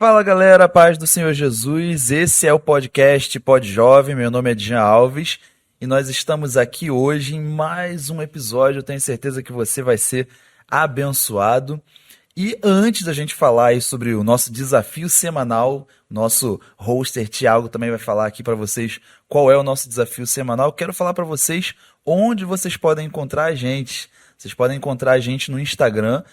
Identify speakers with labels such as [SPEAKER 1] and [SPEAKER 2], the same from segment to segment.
[SPEAKER 1] Fala galera, paz do Senhor Jesus, esse é o podcast Pod Jovem, meu nome é Jean Alves e nós estamos aqui hoje em mais um episódio, eu tenho certeza que você vai ser abençoado. E antes da gente falar aí sobre o nosso desafio semanal, nosso hoster Thiago também vai falar aqui para vocês qual é o nosso desafio semanal, eu quero falar para vocês onde vocês podem encontrar a gente. Vocês podem encontrar a gente no Instagram,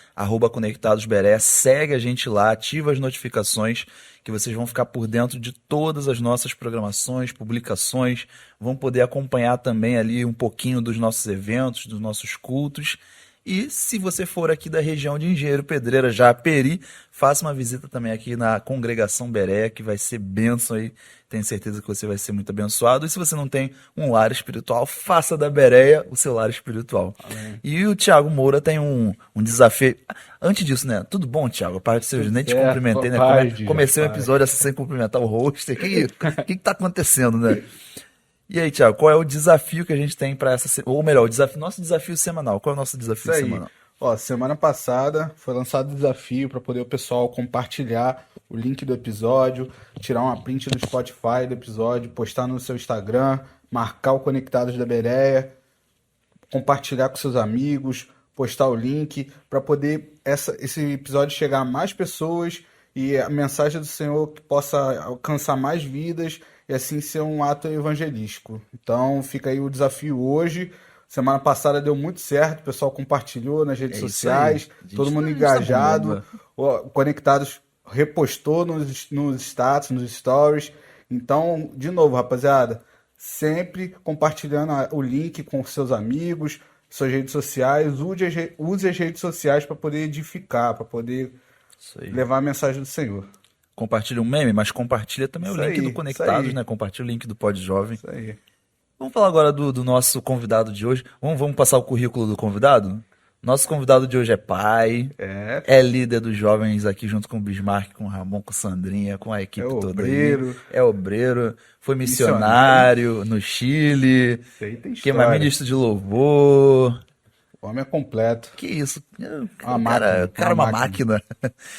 [SPEAKER 1] @conectadosberé, segue a gente lá, ativa as notificações, que vocês vão ficar por dentro de todas as nossas programações, publicações, vão poder acompanhar também ali um pouquinho dos nossos eventos, dos nossos cultos. E se você for aqui da região de Engenheiro Pedreira, Japeri, faça uma visita também aqui na Congregação Beré, que vai ser bênção aí. Tenho certeza que você vai ser muito abençoado. E se você não tem um lar espiritual, faça da Bereia o seu lar espiritual.
[SPEAKER 2] Amém.
[SPEAKER 1] E o Thiago Moura tem um desafio. Antes disso, né? Tudo bom, Thiago? A parte do seu, nem te cumprimentei, né? Comecei o episódio assim, sem cumprimentar o hoster. O que tá acontecendo, né? E aí, Thiago, qual é o desafio que a gente tem para essa... Ou melhor, nosso desafio semanal. Qual é o nosso desafio semanal?
[SPEAKER 2] Ó, semana passada foi lançado o desafio para poder o pessoal compartilhar o link do episódio, tirar uma print do Spotify do episódio, postar no seu Instagram, marcar o Conectados da Bereia, compartilhar com seus amigos, postar o link para poder esse episódio chegar a mais pessoas e a mensagem do Senhor que possa alcançar mais vidas e assim ser um ato evangelístico. Então fica aí o desafio hoje. Semana passada deu muito certo, o pessoal compartilhou nas redes sociais, todo mundo engajado, o Conectados repostou nos status, nos stories. Então, de novo, rapaziada, sempre compartilhando o link com seus amigos, suas redes sociais, use as redes sociais para poder edificar, para poder levar a mensagem do Senhor.
[SPEAKER 1] Compartilha um meme, mas compartilha também o link do Conectados, né? Compartilha o link do Pod Jovem.
[SPEAKER 2] Isso aí.
[SPEAKER 1] Vamos falar agora do nosso convidado de hoje. Vamos passar o currículo do convidado? Nosso convidado de hoje é pai, é líder dos jovens aqui junto com o Bismarck, com o Ramon, com o Sandrinha, com a equipe toda aí. É obreiro, foi missionário no Chile, que mais ministro de louvor.
[SPEAKER 2] O homem é completo.
[SPEAKER 1] Que isso,
[SPEAKER 2] uma máquina.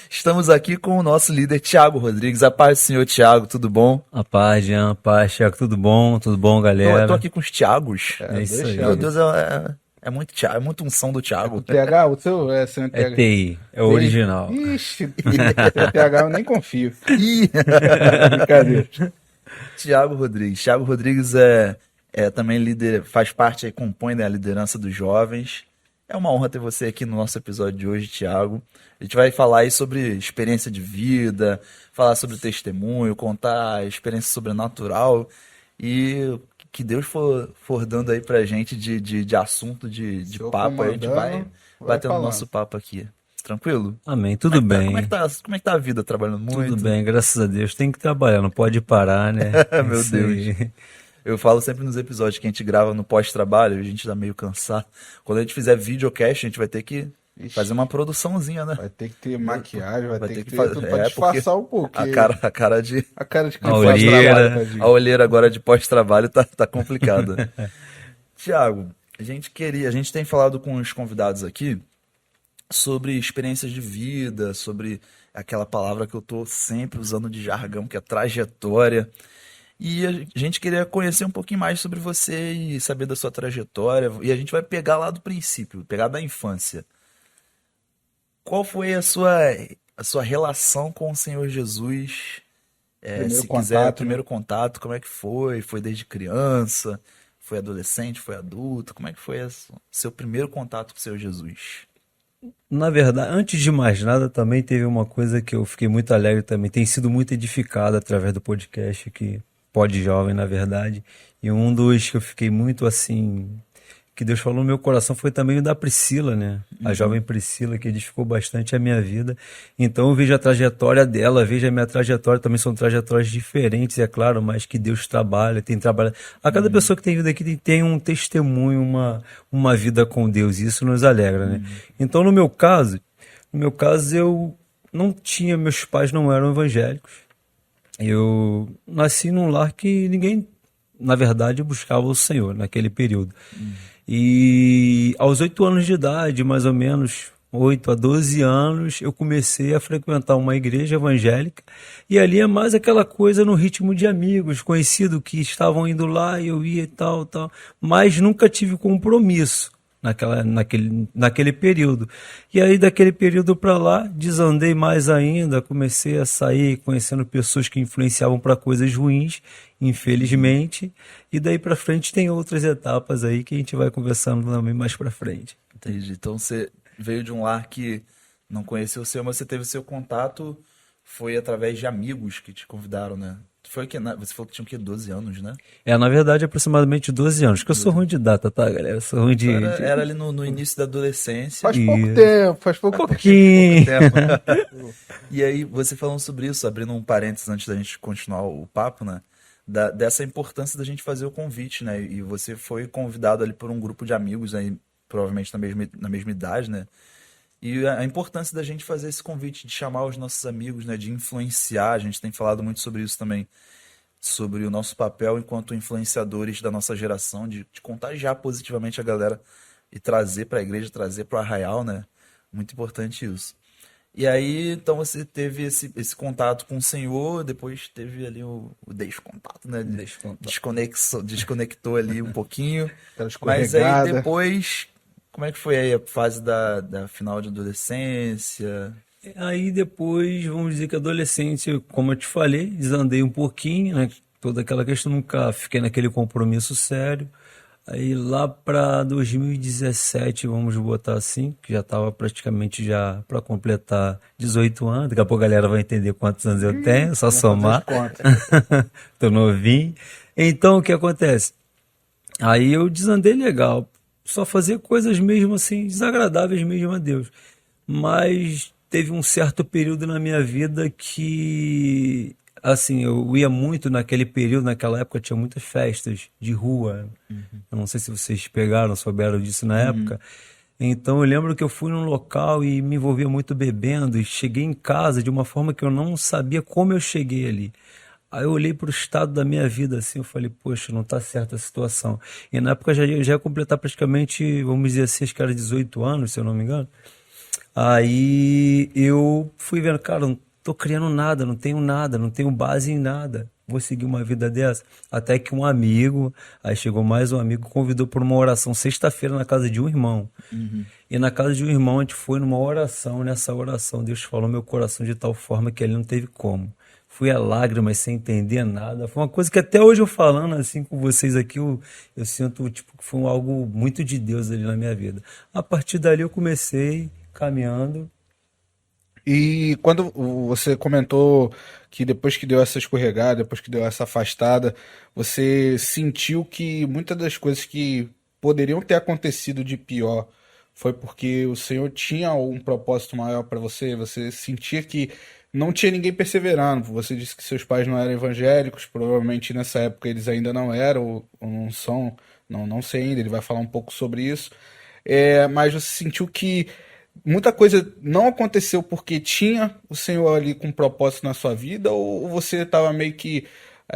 [SPEAKER 1] Estamos aqui com o nosso líder, Thiago Rodrigues. A paz do Senhor, Thiago, tudo bom?
[SPEAKER 3] A paz, Jean, a paz, Thiago, tudo bom, galera?
[SPEAKER 1] Eu tô aqui com os Thiagos.
[SPEAKER 3] É isso aí.
[SPEAKER 1] Meu Deus, é muito Thiago, é muito unção do Thiago.
[SPEAKER 2] O TH, o seu é CNTH?
[SPEAKER 3] É TI, é o original.
[SPEAKER 2] Ixi, TH eu nem confio. Brincadeira.
[SPEAKER 1] Thiago Rodrigues. Thiago Rodrigues é também líder, faz parte aí, compõe, né, a liderança dos jovens. É uma honra ter você aqui no nosso episódio de hoje, Thiago. A gente vai falar aí sobre experiência de vida, falar sobre testemunho, contar a experiência sobrenatural e que Deus for dando aí pra gente de assunto, de papo, aí a gente vai batendo nosso papo aqui. Tranquilo?
[SPEAKER 3] Amém, tudo bem.
[SPEAKER 1] Como é que tá a vida, trabalhando muito?
[SPEAKER 3] Tudo bem, graças a Deus. Tem que trabalhar, não pode parar, né?
[SPEAKER 1] Meu Deus. Eu falo sempre nos episódios que a gente grava no pós-trabalho, a gente tá meio cansado. Quando a gente fizer videocast, a gente vai ter que fazer uma produçãozinha, né?
[SPEAKER 2] Vai ter que ter maquiagem, vai ter que ter
[SPEAKER 1] fazer,
[SPEAKER 2] tudo pra disfarçar um pouco.
[SPEAKER 1] A cara de
[SPEAKER 3] olheira.
[SPEAKER 1] A olheira agora de pós-trabalho tá complicada. Tiago, a gente tem falado com os convidados aqui sobre experiências de vida, sobre aquela palavra que eu tô sempre usando de jargão, que é trajetória. E a gente queria conhecer um pouquinho mais sobre você e saber da sua trajetória. E a gente vai pegar lá do princípio, pegar da infância. Qual foi a sua relação com o Senhor Jesus? Se quiser, o primeiro contato, como é que foi? Foi desde criança? Foi adolescente? Foi adulto? Como é que foi seu primeiro contato com o Senhor Jesus?
[SPEAKER 3] Na verdade, antes de mais nada, também teve uma coisa que eu fiquei muito alegre também. Tem sido muito edificado através do podcast que Pod Jovem, na verdade. E um dos que eu fiquei muito assim, que Deus falou no meu coração, foi também o da Priscila, né? A jovem Priscila, que edificou bastante a minha vida. Então eu vejo a trajetória dela, vejo a minha trajetória, também são trajetórias diferentes, é claro, mas que Deus trabalha, tem trabalhado. A cada pessoa que tem vindo aqui tem um testemunho, uma vida com Deus, e isso nos alegra, né? Então no meu caso eu não tinha, meus pais não eram evangélicos. Eu nasci num lar que ninguém, na verdade, buscava o Senhor naquele período. E aos 8 anos de idade, mais ou menos, 8 a 12 anos, eu comecei a frequentar uma igreja evangélica e ali é mais aquela coisa no ritmo de amigos, conhecidos que estavam indo lá e eu ia e tal, mas nunca tive compromisso naquele período. E aí daquele período para lá, desandei mais ainda, comecei a sair conhecendo pessoas que influenciavam para coisas ruins, infelizmente, e daí para frente tem outras etapas aí que a gente vai conversando também mais para frente.
[SPEAKER 1] Entendi. Então você veio de um lar que não conheceu o seu, mas você teve o seu contato, foi através de amigos que te convidaram, né? Foi que você falou que tinha o quê? 12 anos, né?
[SPEAKER 3] Na verdade, aproximadamente 12 anos, que eu sou ruim de data, tá, galera? Eu sou ruim de...
[SPEAKER 1] Era ali no início da adolescência.
[SPEAKER 2] Faz pouco tempo, faz pouco
[SPEAKER 3] pouquinho.
[SPEAKER 1] tempo. E aí, você falando sobre isso, abrindo um parênteses antes da gente continuar o papo, né? Dessa importância da gente fazer o convite, né? E você foi convidado ali por um grupo de amigos aí, provavelmente na mesma idade, né? E a importância da gente fazer esse convite, de chamar os nossos amigos, né? De influenciar, a gente tem falado muito sobre isso também, sobre o nosso papel enquanto influenciadores da nossa geração, de contagiar positivamente a galera e trazer para a igreja, trazer para o Arraial, né? Muito importante isso. E aí, então você teve esse contato com o Senhor, depois teve ali o descontato, né? Desconectou ali um pouquinho. Mas aí depois, como é que foi aí a fase da final de adolescência?
[SPEAKER 3] Aí depois, vamos dizer que a adolescência, como eu te falei, desandei um pouquinho, né? Toda aquela questão, nunca fiquei naquele compromisso sério. Aí lá para 2017, vamos botar assim, que já estava praticamente já para completar 18 anos. Daqui a pouco a galera vai entender quantos anos eu tenho, só somar. Tô novinho. Então o que acontece? Aí eu desandei legal, só fazia coisas mesmo assim, desagradáveis mesmo a Deus. Mas teve um certo período na minha vida que, assim, eu ia muito naquele período, naquela época tinha muitas festas de rua. Eu não sei se vocês pegaram, souberam disso na época. Então eu lembro que eu fui num local e me envolvia muito bebendo e cheguei em casa de uma forma que eu não sabia como eu cheguei ali. Aí eu olhei para o estado da minha vida assim, eu falei, poxa, não tá certa a situação. E na época já ia completar praticamente, vamos dizer assim, acho que era 18 anos, se eu não me engano. Aí eu fui vendo, cara, não tô criando nada, não tenho base em nada. Vou seguir uma vida dessa. Até que um amigo, aí chegou mais um amigo, convidou para uma oração sexta-feira na casa de um irmão. E na casa de um irmão a gente foi numa oração, nessa oração Deus falou meu coração de tal forma que ele não teve como. Fui a lágrimas sem entender nada. Foi uma coisa que até hoje eu falando assim com vocês aqui, eu sinto tipo, que foi algo muito de Deus ali na minha vida. A partir dali eu comecei caminhando.
[SPEAKER 2] E quando você comentou que depois que deu essa escorregada, depois que deu essa afastada, você sentiu que muitas das coisas que poderiam ter acontecido de pior foi porque o Senhor tinha um propósito maior para você? Você sentia que não tinha ninguém perseverando? Você disse que seus pais não eram evangélicos, provavelmente nessa época eles ainda não eram, ou não são, não sei ainda, ele vai falar um pouco sobre isso. Mas você sentiu que muita coisa não aconteceu porque tinha o Senhor ali com um propósito na sua vida, ou você estava meio que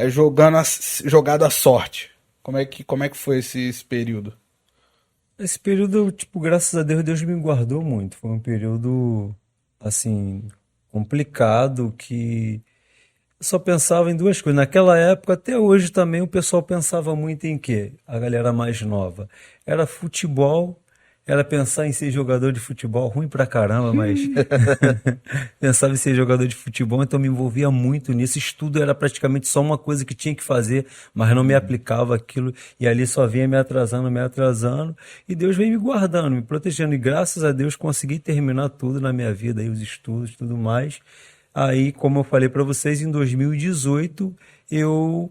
[SPEAKER 2] jogado à sorte? Como é que foi esse período?
[SPEAKER 3] Esse período, tipo, graças a Deus, Deus me guardou muito. Foi um período, assim, complicado, que eu só pensava em duas coisas. Naquela época, até hoje também, o pessoal pensava muito em quê? A galera mais nova. Era futebol, era pensar em ser jogador de futebol, ruim pra caramba, mas pensava em ser jogador de futebol, então me envolvia muito nisso. Estudo era praticamente só uma coisa que tinha que fazer, mas não me aplicava aquilo, e ali só vinha me atrasando, e Deus veio me guardando, me protegendo, e graças a Deus consegui terminar tudo na minha vida, aí os estudos e tudo mais. Aí, como eu falei para vocês, em 2018 eu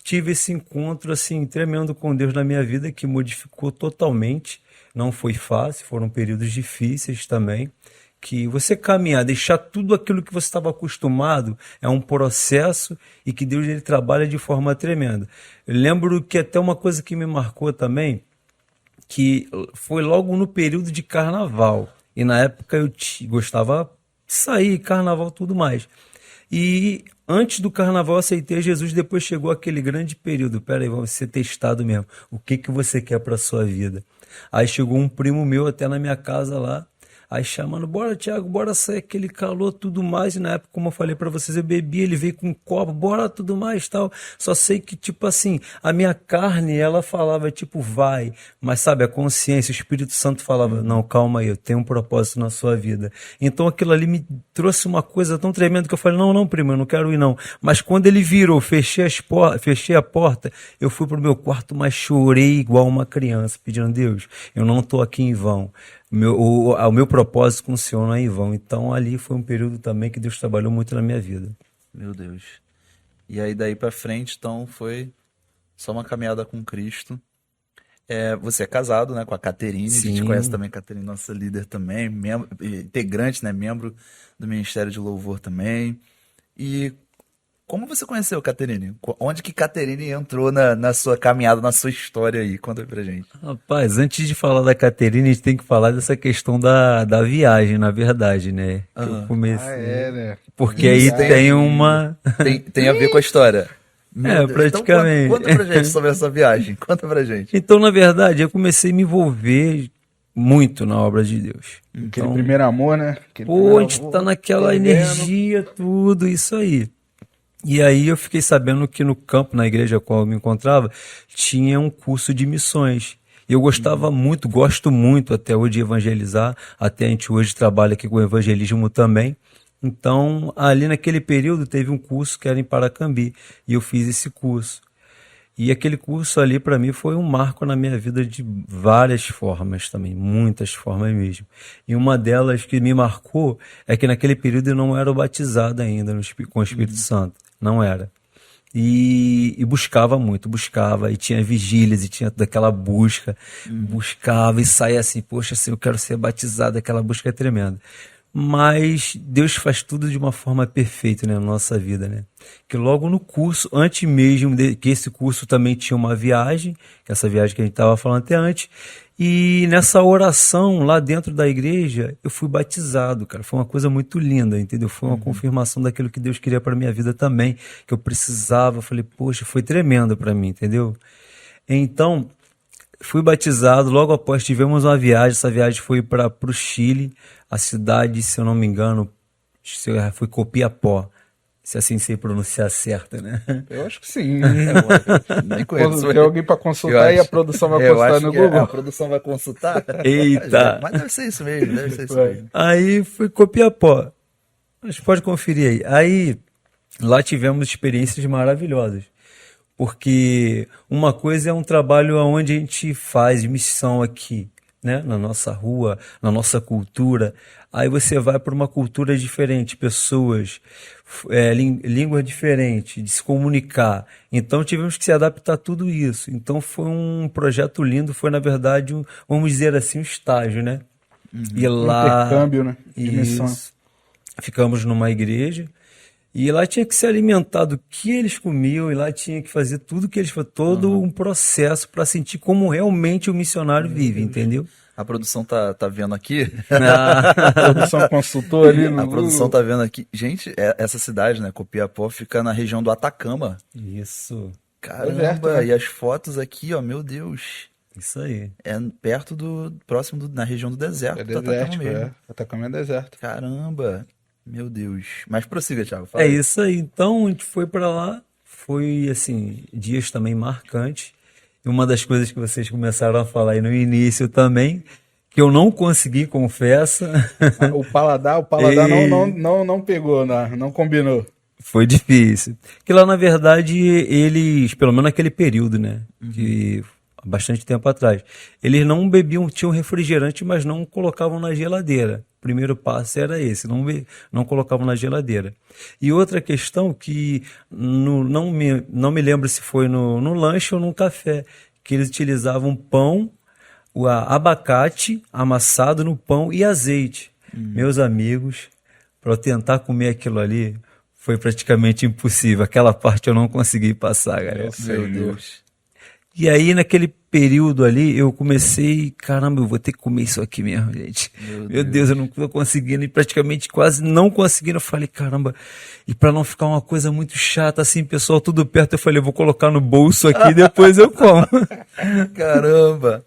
[SPEAKER 3] tive esse encontro assim tremendo com Deus na minha vida, que modificou totalmente. Não foi fácil, foram períodos difíceis também, que você caminhar, deixar tudo aquilo que você estava acostumado, é um processo, e que Deus ele trabalha de forma tremenda. Eu lembro que até uma coisa que me marcou também, que foi logo no período de carnaval, e na época eu gostava de sair, carnaval, tudo mais. E antes do carnaval eu aceitei Jesus, depois chegou aquele grande período, peraí, vamos ser testado mesmo, o que você quer para sua vida? Aí chegou um primo meu até na minha casa lá, Aí chamando, bora Thiago, bora sair, aquele calor, tudo mais, e na época, como eu falei pra vocês, eu bebi, ele veio com um copo, bora, tudo mais, tal, só sei que, tipo assim, a minha carne, ela falava, tipo, vai, mas sabe, a consciência, o Espírito Santo falava, não, calma aí, eu tenho um propósito na sua vida. Então aquilo ali me trouxe uma coisa tão tremenda que eu falei, não, primo, eu não quero ir não. Mas quando ele virou, fechei a porta, eu fui pro meu quarto, mas chorei igual uma criança, pedindo, Deus, eu não tô aqui em vão. O meu propósito funciona em vão. Então ali foi um período também que Deus trabalhou muito na minha vida.
[SPEAKER 1] Meu Deus. E aí daí pra frente, então, foi só uma caminhada com Cristo. Você é casado, né, com a Caterine, a gente
[SPEAKER 3] Sim.
[SPEAKER 1] conhece também a Caterine, nossa líder também, integrante, né, membro do Ministério de Louvor também. E como você conheceu a Caterine? Onde que Caterine entrou na sua caminhada, na sua história aí? Conta aí pra gente.
[SPEAKER 3] Rapaz, antes de falar da Caterina, a gente tem que falar dessa questão da viagem, na verdade, né? Que eu comecei.
[SPEAKER 2] né?
[SPEAKER 3] Porque aí
[SPEAKER 1] Tem-
[SPEAKER 3] tem uma.
[SPEAKER 1] Tem a ver com a história. Meu Deus.
[SPEAKER 3] praticamente.
[SPEAKER 1] Então, conta pra gente sobre essa viagem. Conta pra gente.
[SPEAKER 3] Então, na verdade, eu comecei a me envolver muito na obra de Deus.
[SPEAKER 2] Aquele
[SPEAKER 3] Então,
[SPEAKER 2] primeiro amor, né? Aquele
[SPEAKER 3] pô,
[SPEAKER 2] primeiro
[SPEAKER 3] a gente
[SPEAKER 2] amor,
[SPEAKER 3] tá naquela
[SPEAKER 2] fervendo.
[SPEAKER 3] energia, tudo, isso aí. E aí eu fiquei sabendo que no campo, na igreja a qual eu me encontrava, tinha um curso de missões. E eu gostava muito, gosto muito até hoje de evangelizar, até a gente hoje trabalha aqui com evangelismo também. Então, ali naquele período teve um curso que era em Paracambi, e eu fiz esse curso. E aquele curso ali para mim foi um marco na minha vida de várias formas também, muitas formas mesmo. E uma delas que me marcou é que naquele período eu não era batizado ainda com o Espírito Santo, não era. E buscava muito, buscava, e tinha vigílias, e tinha daquela busca, buscava e saía assim, poxa, assim, eu quero ser batizado, aquela busca é tremenda. Mas Deus faz tudo de uma forma perfeita, né, na nossa vida, né? Que logo no curso, antes mesmo que esse curso também tinha uma viagem, que essa viagem que a gente estava falando até antes, e nessa oração lá dentro da igreja, eu fui batizado, cara. Foi uma coisa muito linda, entendeu? Foi uma confirmação daquilo que Deus queria para minha vida também, que eu precisava. Eu falei, poxa, foi tremendo para mim, entendeu? Então, fui batizado, logo após tivemos uma viagem, essa viagem foi para o Chile, a cidade, se eu não me engano, foi Copiapó, se assim sei pronunciar certo, né?
[SPEAKER 2] Eu acho que sim.
[SPEAKER 1] Nem
[SPEAKER 2] Quando
[SPEAKER 1] conheço.
[SPEAKER 2] tem alguém pra consultar
[SPEAKER 1] Eu
[SPEAKER 2] e a
[SPEAKER 1] acho-
[SPEAKER 2] produção vai
[SPEAKER 1] eu
[SPEAKER 2] consultar
[SPEAKER 1] acho
[SPEAKER 2] no
[SPEAKER 1] que
[SPEAKER 2] Google.
[SPEAKER 1] a produção vai consultar.
[SPEAKER 3] Eita!
[SPEAKER 1] Mas deve ser isso mesmo, deve ser isso
[SPEAKER 2] Vai.
[SPEAKER 1] mesmo.
[SPEAKER 3] Aí foi Copiapó, a gente pode conferir aí. Aí lá tivemos experiências maravilhosas. Porque uma coisa é um trabalho onde a gente faz missão aqui, né? Na nossa rua, na nossa cultura. Aí você vai para uma cultura diferente, pessoas, línguas diferentes, de se comunicar. Então tivemos que se adaptar a tudo isso. Então foi um projeto lindo, foi na verdade, vamos dizer assim, um estágio, né? E lá,
[SPEAKER 2] Intercâmbio, né? De missão.
[SPEAKER 3] isso, ficamos numa igreja. E lá tinha que se alimentar do que eles comiam, e lá tinha que fazer tudo que eles faziam, todo um processo para sentir como realmente o missionário vive, entendeu?
[SPEAKER 1] A produção tá vendo aqui.
[SPEAKER 2] A produção consultou ali no
[SPEAKER 1] A produção
[SPEAKER 2] Google.
[SPEAKER 1] tá vendo aqui. Gente, essa cidade, né, Copiapó, fica na região do Atacama.
[SPEAKER 3] Isso,
[SPEAKER 1] Caramba,
[SPEAKER 2] Deserto, né?
[SPEAKER 1] e as fotos aqui, ó, meu Deus.
[SPEAKER 3] isso aí.
[SPEAKER 1] É próximo na região do deserto,
[SPEAKER 2] É
[SPEAKER 1] do Atacama
[SPEAKER 2] desértico,
[SPEAKER 1] mesmo.
[SPEAKER 2] é. Atacama é deserto.
[SPEAKER 1] Caramba, meu Deus. Mas prossiga, Thiago.
[SPEAKER 3] É isso aí. Então a gente foi para lá, foi assim, dias também marcantes. E uma das coisas que vocês começaram a falar aí no início também, que eu não consegui, confesso,
[SPEAKER 2] O paladar não pegou, não combinou.
[SPEAKER 3] foi difícil. Que lá, na verdade, eles, pelo menos naquele período, né? Que há bastante tempo atrás, eles não bebiam, tinham refrigerante, mas não colocavam na geladeira. O primeiro passo era esse, não colocavam na geladeira. E outra questão que não me lembro se foi no lanche ou no café, que eles utilizavam pão, abacate amassado no pão e azeite. Meus amigos, para eu tentar comer aquilo ali, foi praticamente impossível. Aquela parte eu não consegui passar, galera.
[SPEAKER 1] Meu Deus.
[SPEAKER 3] E aí, naquele período ali, eu comecei, caramba, eu vou ter que comer isso aqui mesmo, gente. Meu Deus, eu não tô conseguindo, e praticamente quase não conseguindo. Eu falei, caramba, e para não ficar uma coisa muito chata, assim, pessoal, tudo perto, eu falei, eu vou colocar no bolso aqui e depois eu como.
[SPEAKER 1] Caramba.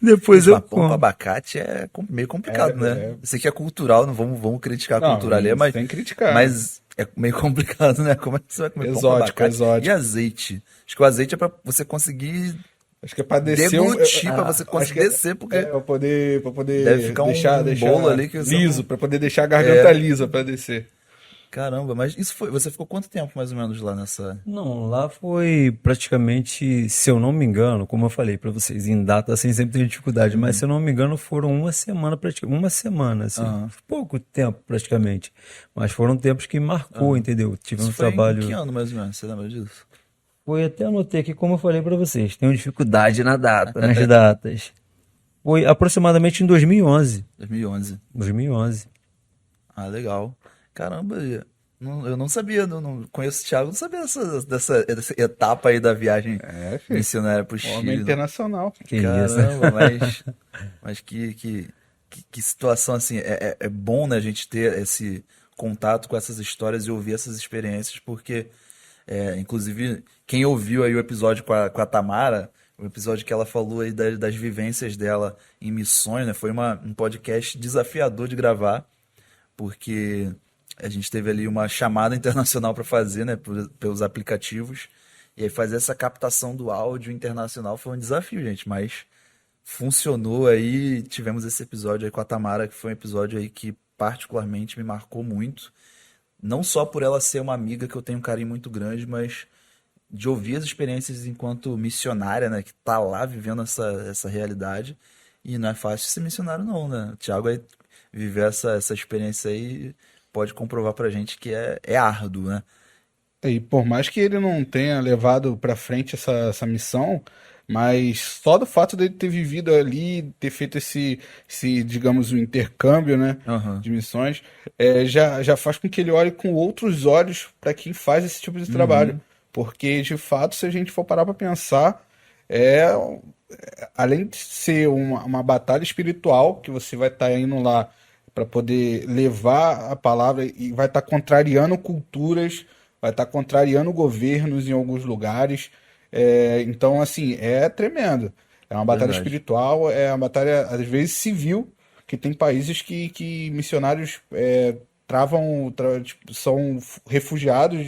[SPEAKER 3] Depois
[SPEAKER 1] Mas
[SPEAKER 3] eu
[SPEAKER 1] pão com
[SPEAKER 3] como.
[SPEAKER 1] abacate é meio complicado, né? Isso aqui é cultural, não vamos criticar a
[SPEAKER 2] Não,
[SPEAKER 1] cultura ali, mas,
[SPEAKER 2] sem criticar.
[SPEAKER 1] mas é meio complicado, né? Como é que você vai comer pão com
[SPEAKER 2] Exótico,
[SPEAKER 1] abacate e
[SPEAKER 2] exótico.
[SPEAKER 1] azeite? Acho que o azeite é pra você conseguir
[SPEAKER 2] Acho que é pra descer
[SPEAKER 1] deglutir, pra você
[SPEAKER 2] acho
[SPEAKER 1] conseguir
[SPEAKER 2] que
[SPEAKER 1] descer, porque
[SPEAKER 2] pra
[SPEAKER 1] deve
[SPEAKER 2] poder
[SPEAKER 1] ficar um bolo ali que você
[SPEAKER 2] liso,
[SPEAKER 1] não...
[SPEAKER 2] pra poder deixar a garganta
[SPEAKER 1] É,
[SPEAKER 2] lisa pra descer.
[SPEAKER 1] caramba, mas isso foi... Você ficou quanto tempo, mais ou menos, lá nessa...
[SPEAKER 3] Não, lá foi praticamente, se eu não me engano, como eu falei pra vocês, em data assim sempre tem dificuldade, mas se eu não me engano foram uma semana, uma semana, assim,
[SPEAKER 1] Aham.
[SPEAKER 3] pouco tempo praticamente, mas foram tempos que marcou, entendeu? Tive
[SPEAKER 1] Isso
[SPEAKER 3] um
[SPEAKER 1] foi em que
[SPEAKER 3] trabalho,
[SPEAKER 1] ano, mais ou menos? Você lembra disso?
[SPEAKER 3] foi até anotei aqui como eu falei pra vocês, tenho dificuldade na data, nas datas. Foi aproximadamente em 2011,
[SPEAKER 1] 2011.
[SPEAKER 3] 2011.
[SPEAKER 1] Ah, legal. Caramba, eu não sabia, não conheço o Thiago, não sabia dessa etapa aí da viagem
[SPEAKER 2] É, filho.
[SPEAKER 1] missionária pro
[SPEAKER 2] Homem
[SPEAKER 1] Chile, não.
[SPEAKER 2] internacional.
[SPEAKER 3] Que isso.
[SPEAKER 1] Caramba, mas que situação assim, é bom, né, a gente ter esse contato com essas histórias e ouvir essas experiências, porque, inclusive, quem ouviu aí o episódio com a Tamara, o episódio que ela falou aí das vivências dela em missões, né, foi um podcast desafiador de gravar, porque a gente teve ali uma chamada internacional para fazer, né, pelos aplicativos, e aí fazer essa captação do áudio internacional foi um desafio, gente, mas funcionou aí, tivemos esse episódio aí com a Tamara, que foi um episódio aí que particularmente me marcou muito, não só por ela ser uma amiga que eu tenho um carinho muito grande, mas de ouvir as experiências enquanto missionária, né, que tá lá vivendo essa realidade, e não é fácil ser missionário não, né, o Thiago aí viver essa experiência aí pode comprovar pra gente que é árduo, né.
[SPEAKER 2] E por mais que ele não tenha levado pra frente essa missão, mas só do fato dele ter vivido ali, ter feito digamos, um intercâmbio, né,
[SPEAKER 1] Aham.
[SPEAKER 2] de missões, já faz com que ele olhe com outros olhos para quem faz esse tipo de trabalho.
[SPEAKER 1] Uhum.
[SPEAKER 2] Porque, de fato, se a gente for parar para pensar, é, além de ser uma batalha espiritual, que você vai estar indo lá para poder levar a palavra e vai estar contrariando culturas, vai estar contrariando governos em alguns lugares. Então, assim, é tremendo. É uma batalha
[SPEAKER 1] Verdade.
[SPEAKER 2] espiritual, é uma batalha, às vezes, civil, que tem países que missionários tipo, são refugiados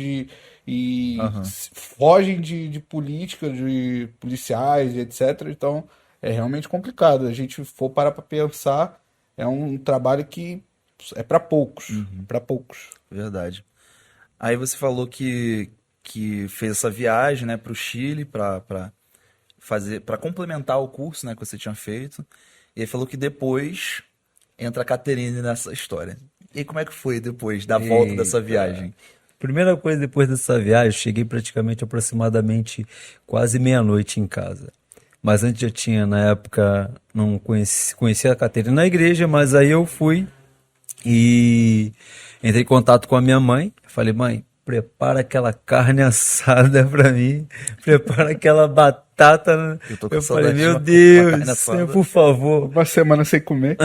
[SPEAKER 2] e
[SPEAKER 1] Aham.
[SPEAKER 2] fogem de política, de policiais, etc. Então, é realmente complicado. A gente for parar para pensar, é um trabalho que é para poucos,
[SPEAKER 1] Uhum.
[SPEAKER 2] para poucos.
[SPEAKER 1] Verdade. Aí você falou que fez essa viagem, né, pro Chile para complementar o curso, né, que você tinha feito. E aí falou que depois entra a Caterine nessa história. E aí, como é que foi depois da volta dessa
[SPEAKER 3] Eita.
[SPEAKER 1] viagem?
[SPEAKER 3] Primeira coisa, depois dessa viagem, eu cheguei praticamente aproximadamente quase meia-noite em casa. Mas antes eu tinha, na época, não conhecia a Caterina na igreja, mas aí eu fui e entrei em contato com a minha mãe. Falei, mãe, prepara aquela carne assada pra mim, prepara aquela batata.
[SPEAKER 1] Eu tô com
[SPEAKER 3] Eu falei,
[SPEAKER 1] saudade de
[SPEAKER 3] meu
[SPEAKER 1] uma carne
[SPEAKER 3] Deus, Senhor,
[SPEAKER 1] assada.
[SPEAKER 3] por favor.
[SPEAKER 2] Uma semana sem comer.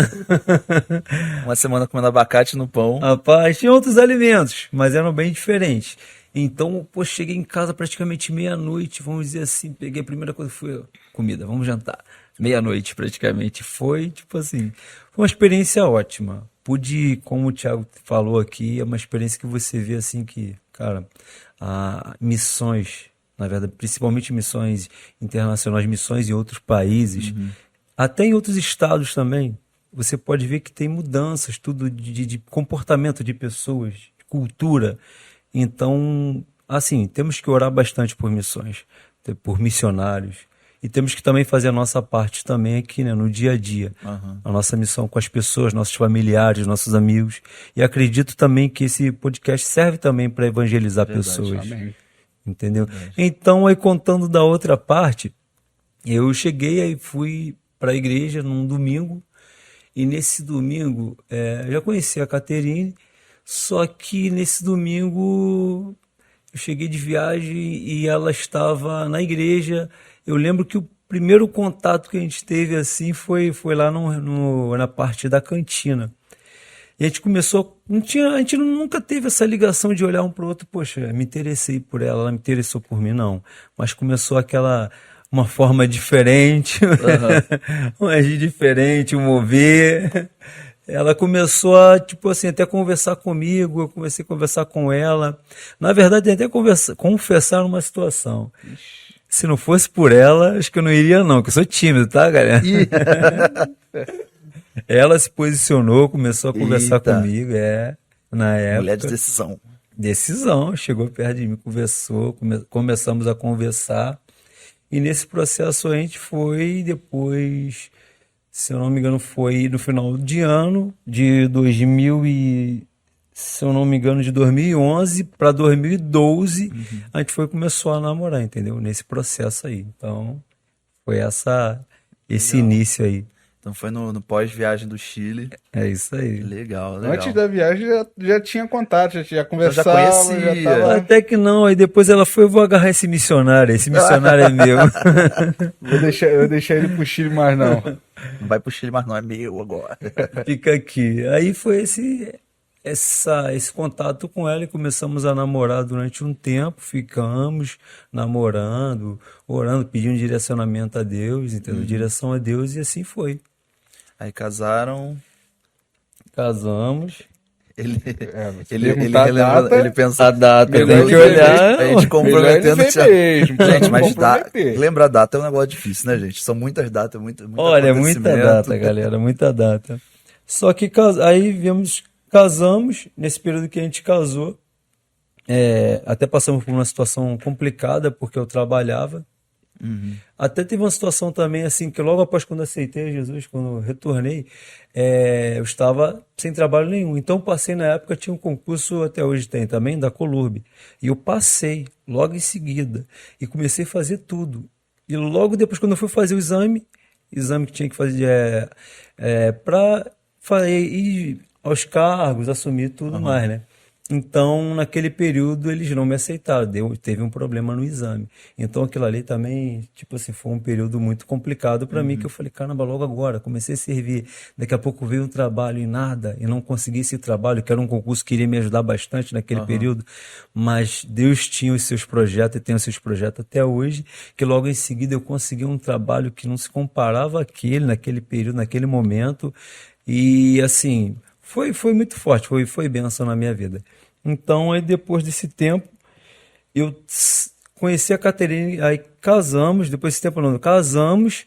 [SPEAKER 1] Uma semana comendo abacate no pão.
[SPEAKER 3] Rapaz, tinha outros alimentos, mas eram bem diferentes. Então, pô, cheguei em casa praticamente meia-noite, vamos dizer assim, peguei a primeira coisa, foi comida, vamos jantar. Meia-noite praticamente. Foi, tipo assim, foi uma experiência ótima. Pude, como o Thiago falou aqui, é uma experiência que você vê assim que, cara, missões, na verdade, principalmente missões internacionais, missões em outros países, até em outros estados também, você pode ver que tem mudanças, tudo de comportamento de pessoas, de cultura. Então, assim, temos que orar bastante por missões, por missionários. E temos que também fazer a nossa parte também aqui, né, no dia a dia.
[SPEAKER 1] Aham.
[SPEAKER 3] A nossa missão com as pessoas, nossos familiares, nossos amigos. E acredito também que esse podcast serve também para evangelizar
[SPEAKER 1] Verdade.
[SPEAKER 3] pessoas.
[SPEAKER 2] Amém.
[SPEAKER 3] Entendeu? Então, aí contando da outra parte, eu cheguei aí fui para a igreja num domingo. E nesse domingo, eu já conheci a Caterine, só que nesse domingo eu cheguei de viagem e ela estava na igreja. Eu lembro que o primeiro contato que a gente teve assim foi lá na parte da cantina. E a gente começou, a gente nunca teve essa ligação de olhar um para o outro, poxa, me interessei por ela, ela me interessou por mim, não. Mas começou uma forma diferente, um agir diferente, um mover. Ela começou a, tipo assim, até conversar comigo, eu comecei a conversar com ela. Na verdade, até confessar uma situação. Se não fosse por ela, acho que eu não iria não, que eu sou tímido, tá, galera? Ela se posicionou, começou a conversar
[SPEAKER 1] Eita.
[SPEAKER 3] comigo, na época.
[SPEAKER 1] Mulher de decisão.
[SPEAKER 3] Decisão, chegou perto de mim, conversou, começamos a conversar. E nesse processo a gente foi depois, se eu não me engano, foi no final de ano de 2000 e, se eu não me engano, de 2011 para 2012, a gente começou a namorar, entendeu? Nesse processo aí. Então, foi esse início aí.
[SPEAKER 1] Então foi no pós-viagem do Chile.
[SPEAKER 3] É isso aí.
[SPEAKER 1] Legal.
[SPEAKER 2] Antes da viagem já tinha contato, já conversava,
[SPEAKER 1] conhecia.
[SPEAKER 2] já tava...
[SPEAKER 3] Até que não, aí depois ela foi, eu vou agarrar esse missionário é meu.
[SPEAKER 2] Eu deixar ele pro Chile, mas não.
[SPEAKER 1] Não vai pro Chile, mas não é meu agora.
[SPEAKER 3] Fica aqui. Aí foi esse contato com ela e começamos a namorar durante um tempo, ficamos namorando, orando, pedindo direcionamento a Deus, entendeu? Direção a Deus e assim foi.
[SPEAKER 1] Aí casaram.
[SPEAKER 3] Casamos.
[SPEAKER 1] Ele
[SPEAKER 2] perguntar a
[SPEAKER 1] relembra,
[SPEAKER 2] data,
[SPEAKER 1] ele pensa
[SPEAKER 3] A data
[SPEAKER 1] Meu
[SPEAKER 3] tem
[SPEAKER 1] Deus,
[SPEAKER 3] que olhar.
[SPEAKER 1] a gente comprometendo.
[SPEAKER 2] Melhor ele ver mesmo, pra
[SPEAKER 1] Gente,
[SPEAKER 2] não
[SPEAKER 1] mas
[SPEAKER 2] comprometer.
[SPEAKER 1] lembrar a data é um negócio difícil, né, gente? São muitas datas, muito
[SPEAKER 3] Olha, muita
[SPEAKER 1] acontecimento.
[SPEAKER 3] data, galera, muita data. Só que aí casamos, nesse período que a gente casou, até passamos por uma situação complicada, porque eu trabalhava. Até teve uma situação também, assim, que logo após quando aceitei Jesus, quando eu retornei, eu estava sem trabalho nenhum. Então passei na época, tinha um concurso, até hoje tem também, da Colurb. E eu passei logo em seguida e comecei a fazer tudo. E logo depois, quando eu fui fazer o exame que tinha que fazer para ir aos cargos, assumir tudo mais, né? Então, naquele período, eles não me aceitaram, teve um problema no exame. Então, aquilo ali também, tipo assim, foi um período muito complicado para mim, que eu falei, caramba, logo agora, comecei a servir, daqui a pouco veio um trabalho e nada, e não consegui esse trabalho, que era um concurso que iria me ajudar bastante naquele período, mas Deus tinha os seus projetos e tem os seus projetos até hoje, que logo em seguida eu consegui um trabalho que não se comparava àquele, naquele período, naquele momento, e assim... Foi muito forte, foi bênção na minha vida. Então, aí depois desse tempo, eu conheci a Caterine, aí casamos, depois desse tempo não, casamos,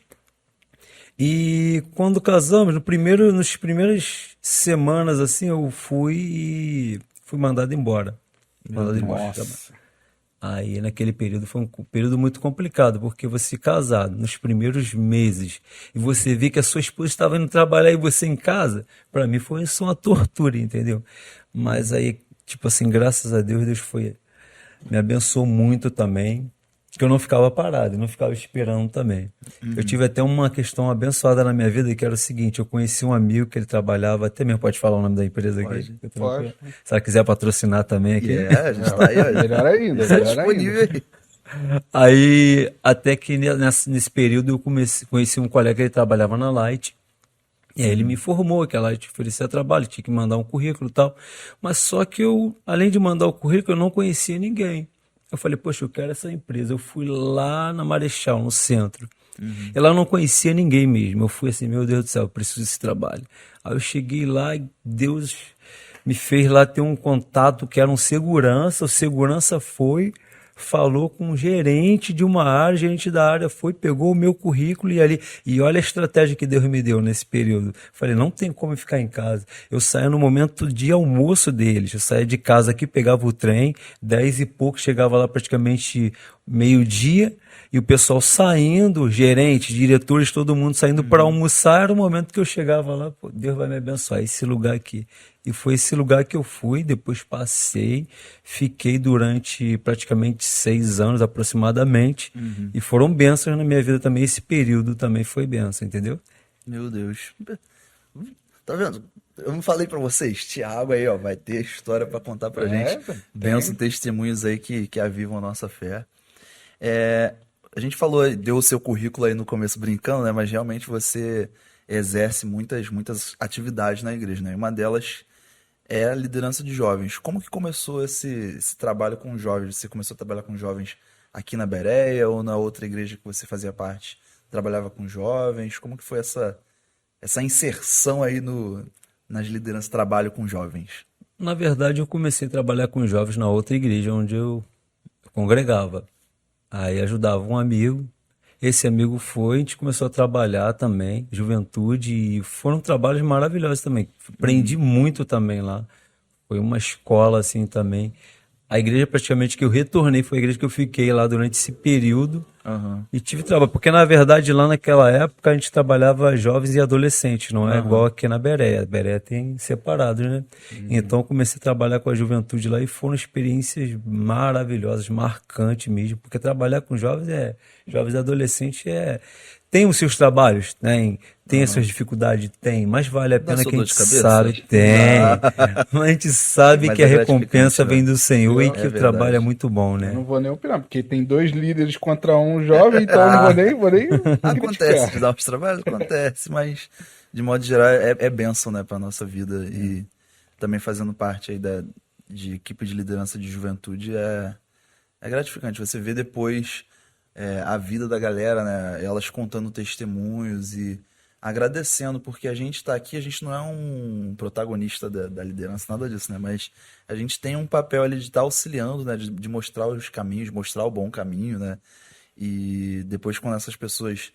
[SPEAKER 3] e quando casamos, nas primeiras semanas, assim, eu fui mandado embora.
[SPEAKER 2] Nossa.
[SPEAKER 3] Aí, naquele período, foi um período muito complicado, porque você casado, nos primeiros meses, e você vê que a sua esposa estava indo trabalhar e você em casa, para mim foi só uma tortura, entendeu? Mas aí, tipo assim, graças a Deus, me abençoou muito também, que eu não ficava parado, eu não ficava esperando também. Eu tive até uma questão abençoada na minha vida, que era o seguinte, eu conheci um amigo que ele trabalhava, até mesmo pode falar o nome da empresa aqui?
[SPEAKER 2] Pode.
[SPEAKER 3] Se ela quiser patrocinar também aqui.
[SPEAKER 1] A gente tá aí, ó.
[SPEAKER 2] Melhor ainda,
[SPEAKER 1] Tá
[SPEAKER 2] melhor
[SPEAKER 1] disponível
[SPEAKER 2] ainda.
[SPEAKER 1] aí.
[SPEAKER 3] Aí, até que nesse período eu conheci um colega que ele trabalhava na Light, e aí ele me informou que a Light oferecia trabalho, tinha que mandar um currículo e tal, mas só que eu, além de mandar o currículo, eu não conhecia ninguém. Eu falei, poxa, eu quero essa empresa. Eu fui lá na Marechal, no centro. E lá eu não conhecia ninguém mesmo. Eu fui assim, meu Deus do céu, eu preciso desse trabalho. Aí eu cheguei lá e Deus me fez lá ter um contato que era um segurança. O segurança falou com o gerente de uma área, o gerente da área pegou o meu currículo e olha a estratégia que Deus me deu nesse período. Falei, não tem como ficar em casa. Eu saía no momento de almoço deles, eu saía de casa aqui, pegava o trem, 10 e pouco, chegava lá praticamente meio-dia, e o pessoal saindo, gerentes, diretores, todo mundo saindo para almoçar, era o momento que eu chegava lá, pô, Deus vai me abençoar, esse lugar aqui. E foi esse lugar que eu fui, depois passei, fiquei durante praticamente 6 anos aproximadamente, e foram bênçãos na minha vida também, esse período também foi bênção, entendeu?
[SPEAKER 1] Meu Deus. Tá vendo? Eu não falei pra vocês, Thiago aí, ó, vai ter história pra contar pra gente. Bênção, testemunhos aí que avivam a nossa fé. A gente falou, deu o seu currículo aí no começo brincando, né? Mas realmente você exerce muitas atividades na igreja, né? E uma delas é a liderança de jovens. Como que começou esse trabalho com jovens? Você começou a trabalhar com jovens aqui na Bereia ou na outra igreja que você fazia parte? Trabalhava com jovens? Como que foi essa inserção aí nas lideranças de trabalho com jovens?
[SPEAKER 3] Na verdade, eu comecei a trabalhar com jovens na outra igreja onde eu congregava. Aí ajudava um amigo. Esse amigo foi, a gente começou a trabalhar também, juventude, e foram trabalhos maravilhosos também. Aprendi muito também lá. Foi uma escola assim também. A igreja praticamente que eu retornei foi a igreja que eu fiquei lá durante esse período.
[SPEAKER 1] Aham.
[SPEAKER 3] E tive trabalho, porque na verdade lá naquela época a gente trabalhava jovens e adolescentes, não é igual aqui na Bereia. A Bereia tem separados, né? Então eu comecei a trabalhar com a juventude lá e foram experiências maravilhosas, marcantes mesmo, porque trabalhar com jovens e adolescentes tem os seus trabalhos, tem as suas dificuldades, tem, mas vale a
[SPEAKER 1] Dá
[SPEAKER 3] pena
[SPEAKER 1] sua
[SPEAKER 3] que a
[SPEAKER 1] dor
[SPEAKER 3] gente
[SPEAKER 1] de cabeça?
[SPEAKER 3] sabe, tem. Mas a gente sabe
[SPEAKER 1] Mas
[SPEAKER 3] que a
[SPEAKER 1] é gratificante,
[SPEAKER 3] recompensa
[SPEAKER 1] né?
[SPEAKER 3] vem do Senhor e que
[SPEAKER 1] É
[SPEAKER 3] o trabalho é
[SPEAKER 1] verdade.
[SPEAKER 3] muito bom,
[SPEAKER 2] Eu
[SPEAKER 3] né?
[SPEAKER 2] não vou nem opinar, porque tem 2 líderes contra um jovem, então eu não vou nem
[SPEAKER 1] Acontece, de
[SPEAKER 2] criticar.
[SPEAKER 1] dar uns trabalhos, acontece, mas de modo geral é bênção, né, pra nossa vida. E também fazendo parte aí de equipe de liderança de juventude é gratificante. Você vê depois a vida da galera, né, elas contando testemunhos e agradecendo, porque a gente tá aqui, a gente não é um protagonista da liderança, nada disso, né, mas a gente tem um papel ali de estar auxiliando, né, de mostrar os caminhos, mostrar o bom caminho, né, e depois quando essas pessoas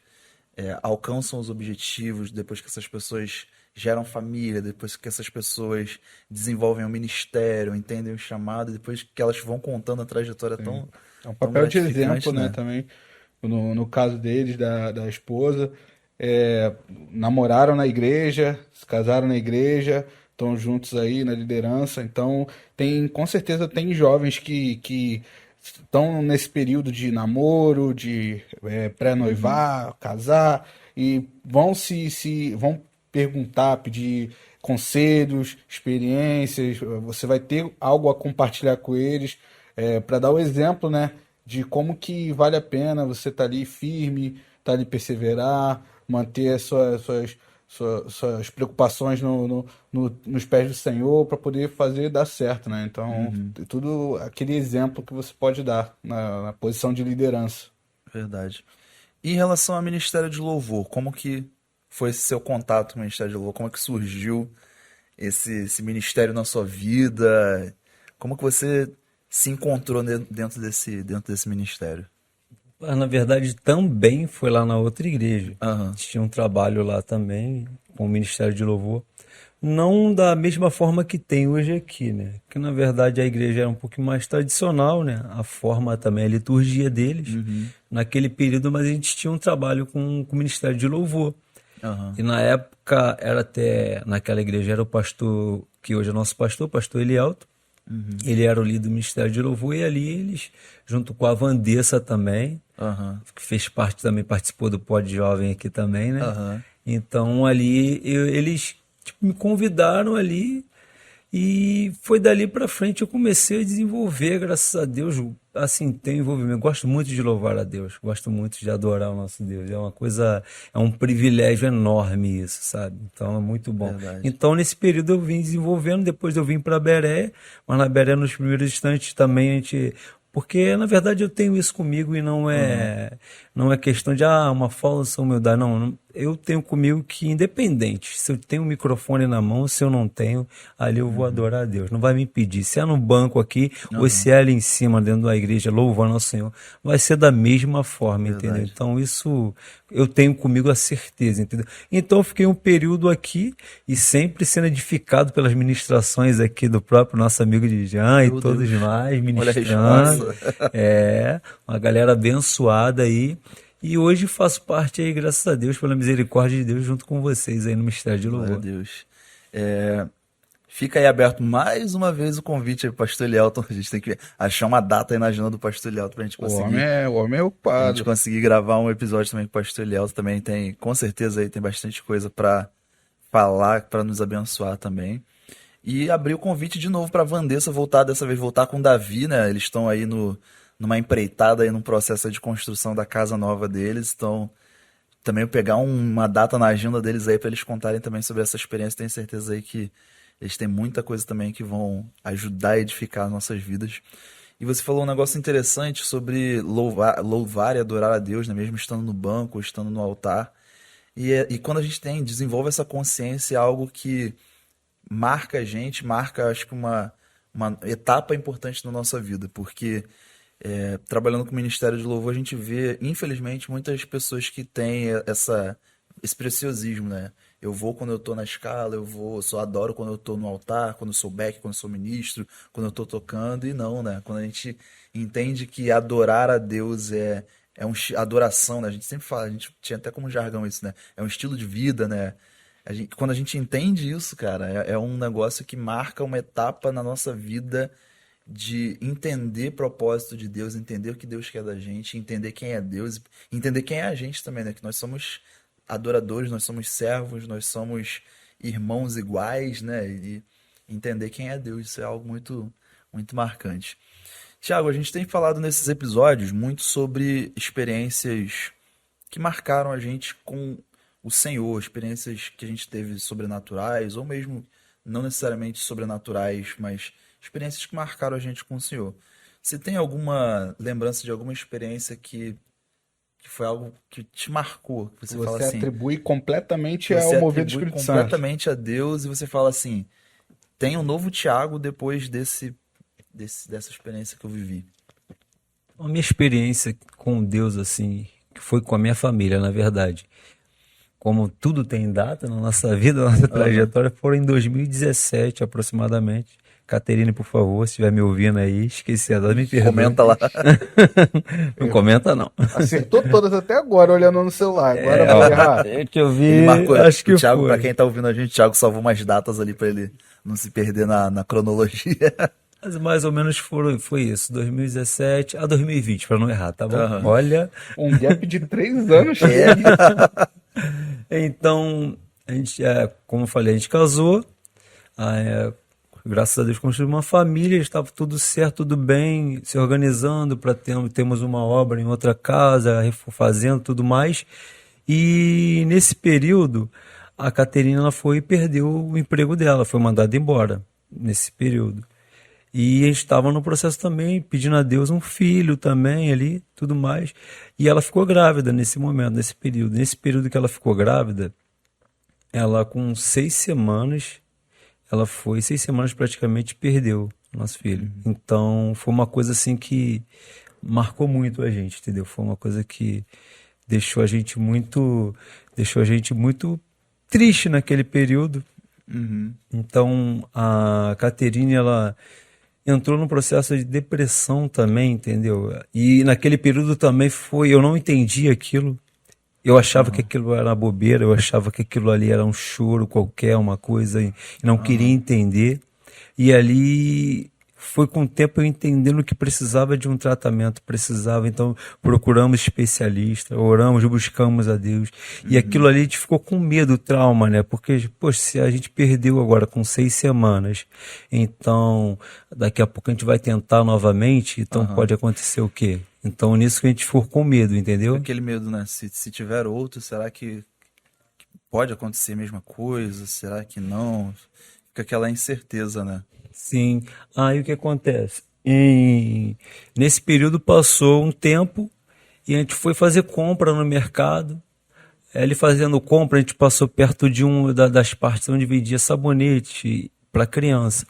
[SPEAKER 1] alcançam os objetivos, depois que essas pessoas geram família, depois que essas pessoas desenvolvem um ministério, entendem o chamado, depois que elas vão contando a trajetória tão,
[SPEAKER 2] É um
[SPEAKER 1] tão
[SPEAKER 2] papel de exemplo,
[SPEAKER 1] gratificante,
[SPEAKER 2] né,
[SPEAKER 1] né?
[SPEAKER 2] também. No caso deles, da esposa, é, namoraram na igreja, se casaram na igreja, estão juntos aí na liderança. Então, com certeza tem jovens que estão nesse período de namoro, de pré-noivar, casar, e vão perguntar, pedir conselhos, experiências. Você vai ter algo a compartilhar com eles, para dar o exemplo, né, de como que vale a pena você estar ali firme, estar ali perseverar, manter suas preocupações nos pés do Senhor para poder fazer dar certo, né? Então, tudo aquele exemplo que você pode dar na posição de liderança.
[SPEAKER 1] Verdade. E em relação ao Ministério de Louvor, como que foi esse seu contato com o Ministério de Louvor? Como é que surgiu esse ministério na sua vida? Como que você se encontrou dentro desse ministério?
[SPEAKER 3] Na verdade, também foi lá na outra igreja.
[SPEAKER 1] Aham.
[SPEAKER 3] Tinha um trabalho lá também, com o Ministério de Louvor. Não da mesma forma que tem hoje aqui, né? Que na verdade a igreja era um pouquinho mais tradicional, né? A forma também, a liturgia deles naquele período, mas a gente tinha um trabalho com o Ministério de Louvor.
[SPEAKER 1] Aham.
[SPEAKER 3] E na época naquela igreja era o pastor, que hoje é nosso pastor, pastor Elielto. Ele era o líder do Ministério de Louvor e ali eles, junto com a Vandessa também,
[SPEAKER 1] Aham.
[SPEAKER 3] que fez parte também, participou do Pod Jovem aqui também, né?
[SPEAKER 1] Aham.
[SPEAKER 3] Então ali eles tipo, me convidaram ali e foi dali pra frente eu comecei a desenvolver, graças a Deus, assim, tenho envolvimento. Gosto muito de louvar a Deus, gosto muito de adorar o nosso Deus. É uma coisa, é um privilégio enorme isso, sabe? Então é muito bom.
[SPEAKER 1] Verdade.
[SPEAKER 3] Então nesse período eu vim desenvolvendo, depois eu vim para Beré, mas na Beré nos primeiros instantes também a gente. Porque, na verdade, eu tenho isso comigo e não é questão de uma falsa humildade. Não, eu tenho comigo que, independente, se eu tenho um microfone na mão, se eu não tenho, ali eu vou adorar a Deus. Não vai me impedir. Se é no banco aqui, ou se é ali em cima, dentro da igreja, louvando ao Senhor, vai ser da mesma forma, entendeu?
[SPEAKER 1] Verdade.
[SPEAKER 3] Então, isso eu tenho comigo a certeza, entendeu? Então, eu fiquei um período aqui e sempre sendo edificado pelas ministrações aqui do próprio nosso amigo Jean e
[SPEAKER 1] Meu
[SPEAKER 3] todos
[SPEAKER 1] Deus.
[SPEAKER 3] nós,
[SPEAKER 1] Olha a
[SPEAKER 3] ministrando.
[SPEAKER 1] resposta.
[SPEAKER 3] Uma galera abençoada aí. E hoje faço parte aí, graças a Deus, pela misericórdia de Deus, junto com vocês aí no Ministério de
[SPEAKER 1] Glória a
[SPEAKER 3] Louvor.
[SPEAKER 1] Deus. Fica aí aberto mais uma vez o convite aí pro Pastor Elielton. A gente tem que achar uma data aí na agenda do Pastor Elielton pra gente
[SPEAKER 2] O homem é
[SPEAKER 1] a gente
[SPEAKER 2] ocupado.
[SPEAKER 1] conseguir gravar um episódio também com o Pastor Elielton. Também tem, com certeza aí tem bastante coisa pra falar, pra nos abençoar também. E abrir o convite de novo pra Vandessa voltar, dessa vez voltar com o Davi, né? Eles estão aí numa empreitada aí num processo de construção da casa nova deles. Então, também eu pegar uma data na agenda deles aí pra eles contarem também sobre essa experiência. Tenho certeza aí que eles têm muita coisa também que vão ajudar a edificar as nossas vidas. E você falou um negócio interessante sobre louvar e adorar a Deus, né? Mesmo estando no banco ou estando no altar. E quando a gente desenvolve essa consciência, é algo que marca a gente, marca, acho que uma etapa importante na nossa vida, porque trabalhando com o Ministério de Louvor, a gente vê, infelizmente, muitas pessoas que têm esse preciosismo, né? Eu vou quando eu tô na escala, eu só adoro quando eu tô no altar, quando eu sou back, quando eu sou ministro, quando eu tô tocando, e não, né? Quando a gente entende que adorar a Deus adoração, né? A gente sempre fala, a gente tinha até como jargão isso, né? É um estilo de vida, né? Quando a gente entende isso, cara, é um negócio que marca uma etapa na nossa vida de entender o propósito de Deus, entender o que Deus quer da gente, entender quem é Deus, entender quem é a gente também, né? Que nós somos adoradores, nós somos servos, nós somos irmãos iguais, né? E entender quem é Deus, isso é algo muito, muito marcante. Tiago, a gente tem falado nesses episódios muito sobre experiências que marcaram a gente com o Senhor, experiências que a gente teve sobrenaturais, ou mesmo não necessariamente sobrenaturais, mas experiências que marcaram a gente com o Senhor. Você tem alguma lembrança de alguma experiência que foi algo que te marcou? Que você fala assim,
[SPEAKER 2] atribui completamente
[SPEAKER 1] você
[SPEAKER 2] ao mover do
[SPEAKER 1] atribui
[SPEAKER 2] Espírito Santo.
[SPEAKER 1] completamente a Deus e você fala assim, tem um novo Tiago depois dessa experiência que eu vivi.
[SPEAKER 3] A minha experiência com Deus, assim, que foi com a minha família, na verdade. Como tudo tem data na nossa vida, na nossa trajetória, foram em 2017 aproximadamente. Caterine, por favor, se estiver me ouvindo aí, esqueci a data, me perdoe.
[SPEAKER 1] Comenta lá.
[SPEAKER 3] Não comenta, não.
[SPEAKER 2] Acertou todas até agora, olhando no celular. Agora vai errar.
[SPEAKER 3] Deixa eu ver,
[SPEAKER 1] Ele marcou,
[SPEAKER 3] acho que
[SPEAKER 1] o Thiago,
[SPEAKER 3] foi.
[SPEAKER 1] pra quem tá ouvindo a gente, o Thiago salvou umas datas ali pra ele não se perder na cronologia.
[SPEAKER 3] Mas mais ou menos foi isso, 2017 a 2020, para não errar, tá bom?
[SPEAKER 1] Aham.
[SPEAKER 3] Olha,
[SPEAKER 2] Um gap de 3 anos.
[SPEAKER 3] então, a gente, como eu falei, a gente casou, graças a Deus construímos uma família, estava tudo certo, tudo bem, se organizando para termos uma obra em outra casa, fazendo tudo mais. E nesse período, a Caterina ela foi e perdeu o emprego dela, foi mandada embora nesse período. E a gente estava no processo também, pedindo a Deus um filho também ali, tudo mais. E ela ficou grávida nesse momento, nesse período. Nesse período que ela ficou grávida, ela com 6 semanas, ela foi 6 semanas praticamente perdeu o nosso filho. Então foi uma coisa assim que marcou muito a gente, entendeu? Foi uma coisa que deixou a gente muito triste naquele período. Então a Caterine, ela entrou num processo de depressão também, entendeu? E naquele período também eu não entendi aquilo. Eu achava que aquilo era bobeira, eu achava que aquilo ali era um choro qualquer, uma coisa, e não queria entender. E ali foi com o tempo eu entendendo que precisava de um tratamento, então procuramos especialista, oramos, buscamos a Deus. E aquilo ali a gente ficou com medo, trauma, né? Porque, poxa, se a gente perdeu agora com 6 semanas, então daqui a pouco a gente vai tentar novamente, então pode acontecer o quê? Então nisso que a gente ficou com medo, entendeu?
[SPEAKER 1] Aquele medo, né? Se tiver outro, será que pode acontecer a mesma coisa? Será que não? Fica aquela incerteza, né?
[SPEAKER 3] Sim. Aí o que acontece? Nesse período passou um tempo e a gente foi fazer compra no mercado. Ele fazendo compra, a gente passou perto de das partes onde vendia sabonete para criança.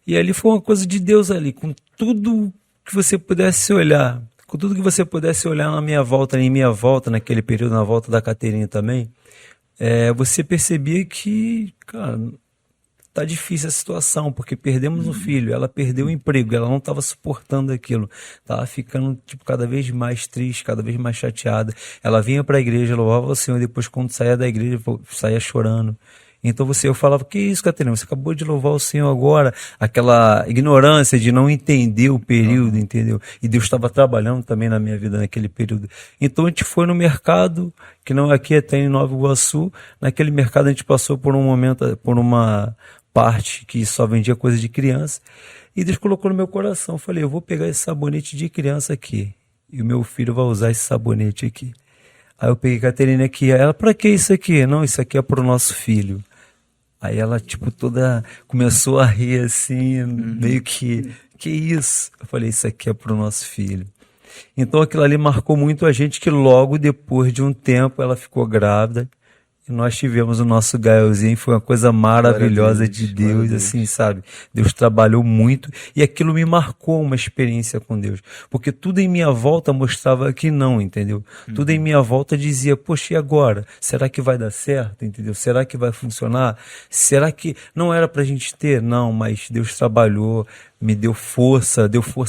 [SPEAKER 3] E ali foi uma coisa de Deus ali, com tudo que você pudesse olhar. Com tudo que você pudesse olhar na minha volta, naquele período, na volta da Caterina também, você percebia que, cara, tá difícil a situação, porque perdemos um filho, ela perdeu o emprego, ela não estava suportando aquilo, estava ficando cada vez mais triste, cada vez mais chateada. Ela vinha para a igreja, louvava o Senhor, depois quando saía da igreja, saía chorando. Então eu falava, que isso, Caterina, você acabou de louvar o Senhor agora, aquela ignorância de não entender o período, entendeu? E Deus estava trabalhando também na minha vida naquele período. Então a gente foi no mercado, que não aqui até em Nova Iguaçu, naquele mercado a gente passou por uma parte que só vendia coisa de criança, e Deus colocou no meu coração, eu falei, eu vou pegar esse sabonete de criança aqui, e o meu filho vai usar esse sabonete aqui. Aí eu peguei a Caterina aqui, ela, pra que isso aqui? Não, isso aqui é pro nosso filho. Aí ela, toda começou a rir assim, meio que que isso? Eu falei, isso aqui é pro nosso filho. Então aquilo ali marcou muito a gente, que logo depois de um tempo ela ficou grávida e nós tivemos o nosso Gaelzinho. Foi uma coisa maravilhosa de
[SPEAKER 1] glória a
[SPEAKER 3] Deus,
[SPEAKER 1] Deus.
[SPEAKER 3] assim, sabe? Deus trabalhou muito e aquilo me marcou uma experiência com Deus, porque tudo em minha volta mostrava que não, entendeu? Tudo em minha volta dizia, poxa, e agora? Será que vai dar certo, entendeu? Será que vai funcionar? Será que não era pra gente ter? Não, mas Deus trabalhou, me deu força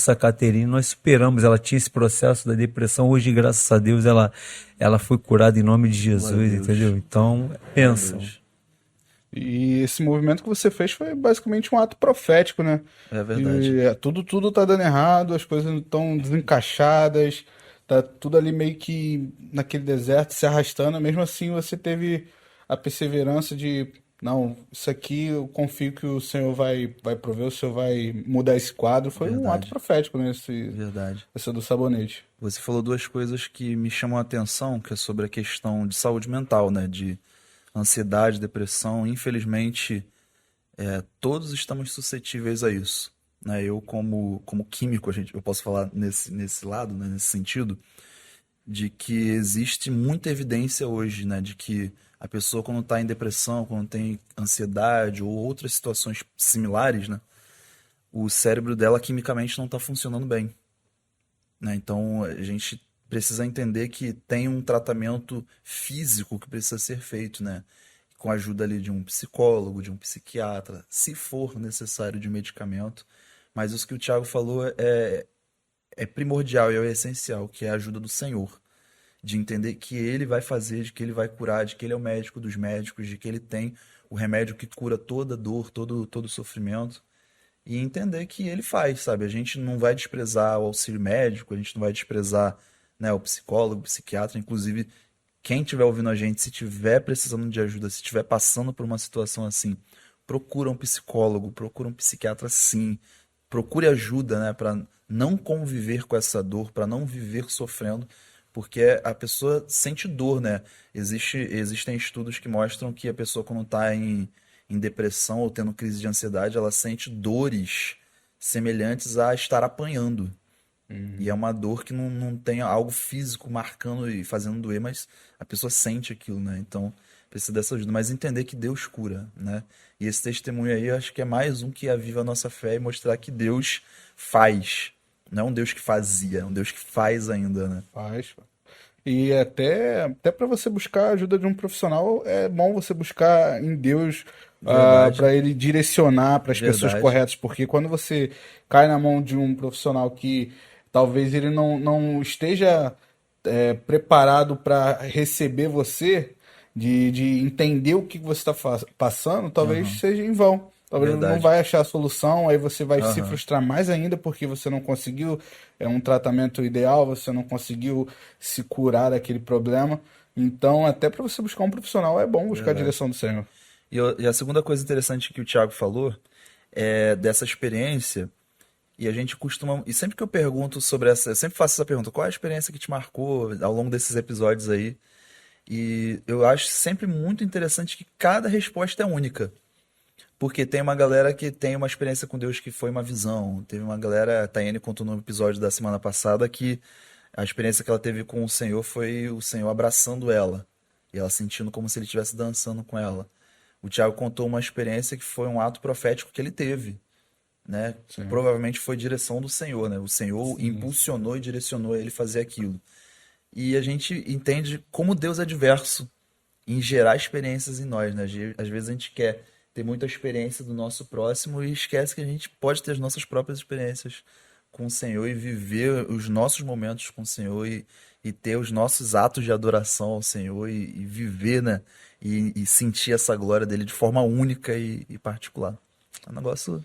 [SPEAKER 3] a Caterine, nós superamos. Ela tinha esse processo da depressão, hoje, graças a Deus, ela foi curada em nome de
[SPEAKER 1] Glória a
[SPEAKER 3] Jesus,
[SPEAKER 1] Deus.
[SPEAKER 3] entendeu? Então, pensa.
[SPEAKER 1] Deus.
[SPEAKER 2] E esse movimento que você fez foi basicamente um ato profético, né?
[SPEAKER 1] É verdade.
[SPEAKER 2] Tudo tá dando errado, as coisas estão desencaixadas, tá tudo ali meio que naquele deserto se arrastando. Mesmo assim, você teve a perseverança de, não, isso aqui eu confio que o Senhor vai prover, o Senhor vai mudar esse quadro. Foi um
[SPEAKER 1] Verdade.
[SPEAKER 2] ato profético, né?
[SPEAKER 1] Verdade.
[SPEAKER 2] Essa do sabonete.
[SPEAKER 1] Você falou duas coisas que me chamam a atenção, que é sobre a questão de saúde mental, né? De ansiedade, depressão. Infelizmente, todos estamos suscetíveis a isso, né? Eu, como químico, eu posso falar nesse lado, né? Nesse sentido, de que existe muita evidência hoje, né? De que a pessoa, quando está em depressão, quando tem ansiedade ou outras situações similares, né? O cérebro dela quimicamente não está funcionando bem, né? Então a gente precisa entender que tem um tratamento físico que precisa ser feito, né? Com a ajuda ali de um psicólogo, de um psiquiatra, se for necessário de medicamento. Mas isso que o Thiago falou é primordial e é essencial, que é a ajuda do Senhor. De entender que Ele vai fazer, de que Ele vai curar, de que Ele é o médico dos médicos, de que Ele tem o remédio que cura toda dor, todo sofrimento. E entender que Ele faz, sabe? A gente não vai desprezar o auxílio médico, a gente não vai desprezar, né, o psicólogo, o psiquiatra. Inclusive, quem estiver ouvindo a gente, se estiver precisando de ajuda, se estiver passando por uma situação assim, procura um psicólogo, procura um psiquiatra sim. Procure ajuda, né, para não conviver com essa dor, para não viver sofrendo, porque a pessoa sente dor, né? Existem estudos que mostram que a pessoa, quando está em depressão ou tendo crise de ansiedade, ela sente dores semelhantes a estar apanhando. E é uma dor que não tem algo físico marcando e fazendo doer, mas a pessoa sente aquilo, né? Então precisa dessa ajuda. Mas entender que Deus cura, né? E esse testemunho aí, eu acho que é mais um que aviva a nossa fé e mostrar que Deus faz. Não é um Deus que fazia, é um Deus que faz ainda, né?
[SPEAKER 2] Faz. E até para você buscar a ajuda de um profissional, é bom você buscar em Deus
[SPEAKER 1] Verdade.
[SPEAKER 2] para ele direcionar para as pessoas
[SPEAKER 1] Verdade.
[SPEAKER 2] corretas, porque quando você cai na mão de um profissional que talvez ele não esteja preparado para receber você, de entender o que você está passando, talvez
[SPEAKER 1] Aham.
[SPEAKER 2] seja em vão. Talvez ele não
[SPEAKER 1] Verdade.
[SPEAKER 2] vai achar a solução, aí você vai se
[SPEAKER 1] Aham.
[SPEAKER 2] frustrar mais ainda porque você não conseguiu um tratamento ideal, você não conseguiu se curar daquele problema. Então, até para você buscar um profissional, é bom buscar a
[SPEAKER 1] Verdade.
[SPEAKER 2] direção do Senhor.
[SPEAKER 1] E a segunda coisa interessante que o Thiago falou é dessa experiência. E a gente costuma. E sempre que eu pergunto sobre essa. Eu sempre faço essa pergunta: qual é a experiência que te marcou ao longo desses episódios aí? E eu acho sempre muito interessante que cada resposta é única. Porque tem uma galera que tem uma experiência com Deus que foi uma visão. Teve uma galera, a Tayane contou no episódio da semana passada que a experiência que ela teve com o Senhor foi o Senhor abraçando ela. E ela sentindo como se ele estivesse dançando com ela. O Thiago contou uma experiência que foi um ato profético que ele teve, né?
[SPEAKER 2] Sim.
[SPEAKER 1] Provavelmente foi direção do Senhor, né? O Senhor impulsionou e direcionou ele a fazer aquilo. E a gente entende como Deus é diverso em gerar experiências em nós, né? Às vezes a gente quer ter muita experiência do nosso próximo e esquece que a gente pode ter as nossas próprias experiências com o Senhor e viver os nossos momentos com o Senhor e ter os nossos atos de adoração ao Senhor e viver, né? E sentir essa glória dele de forma única e particular. É um negócio.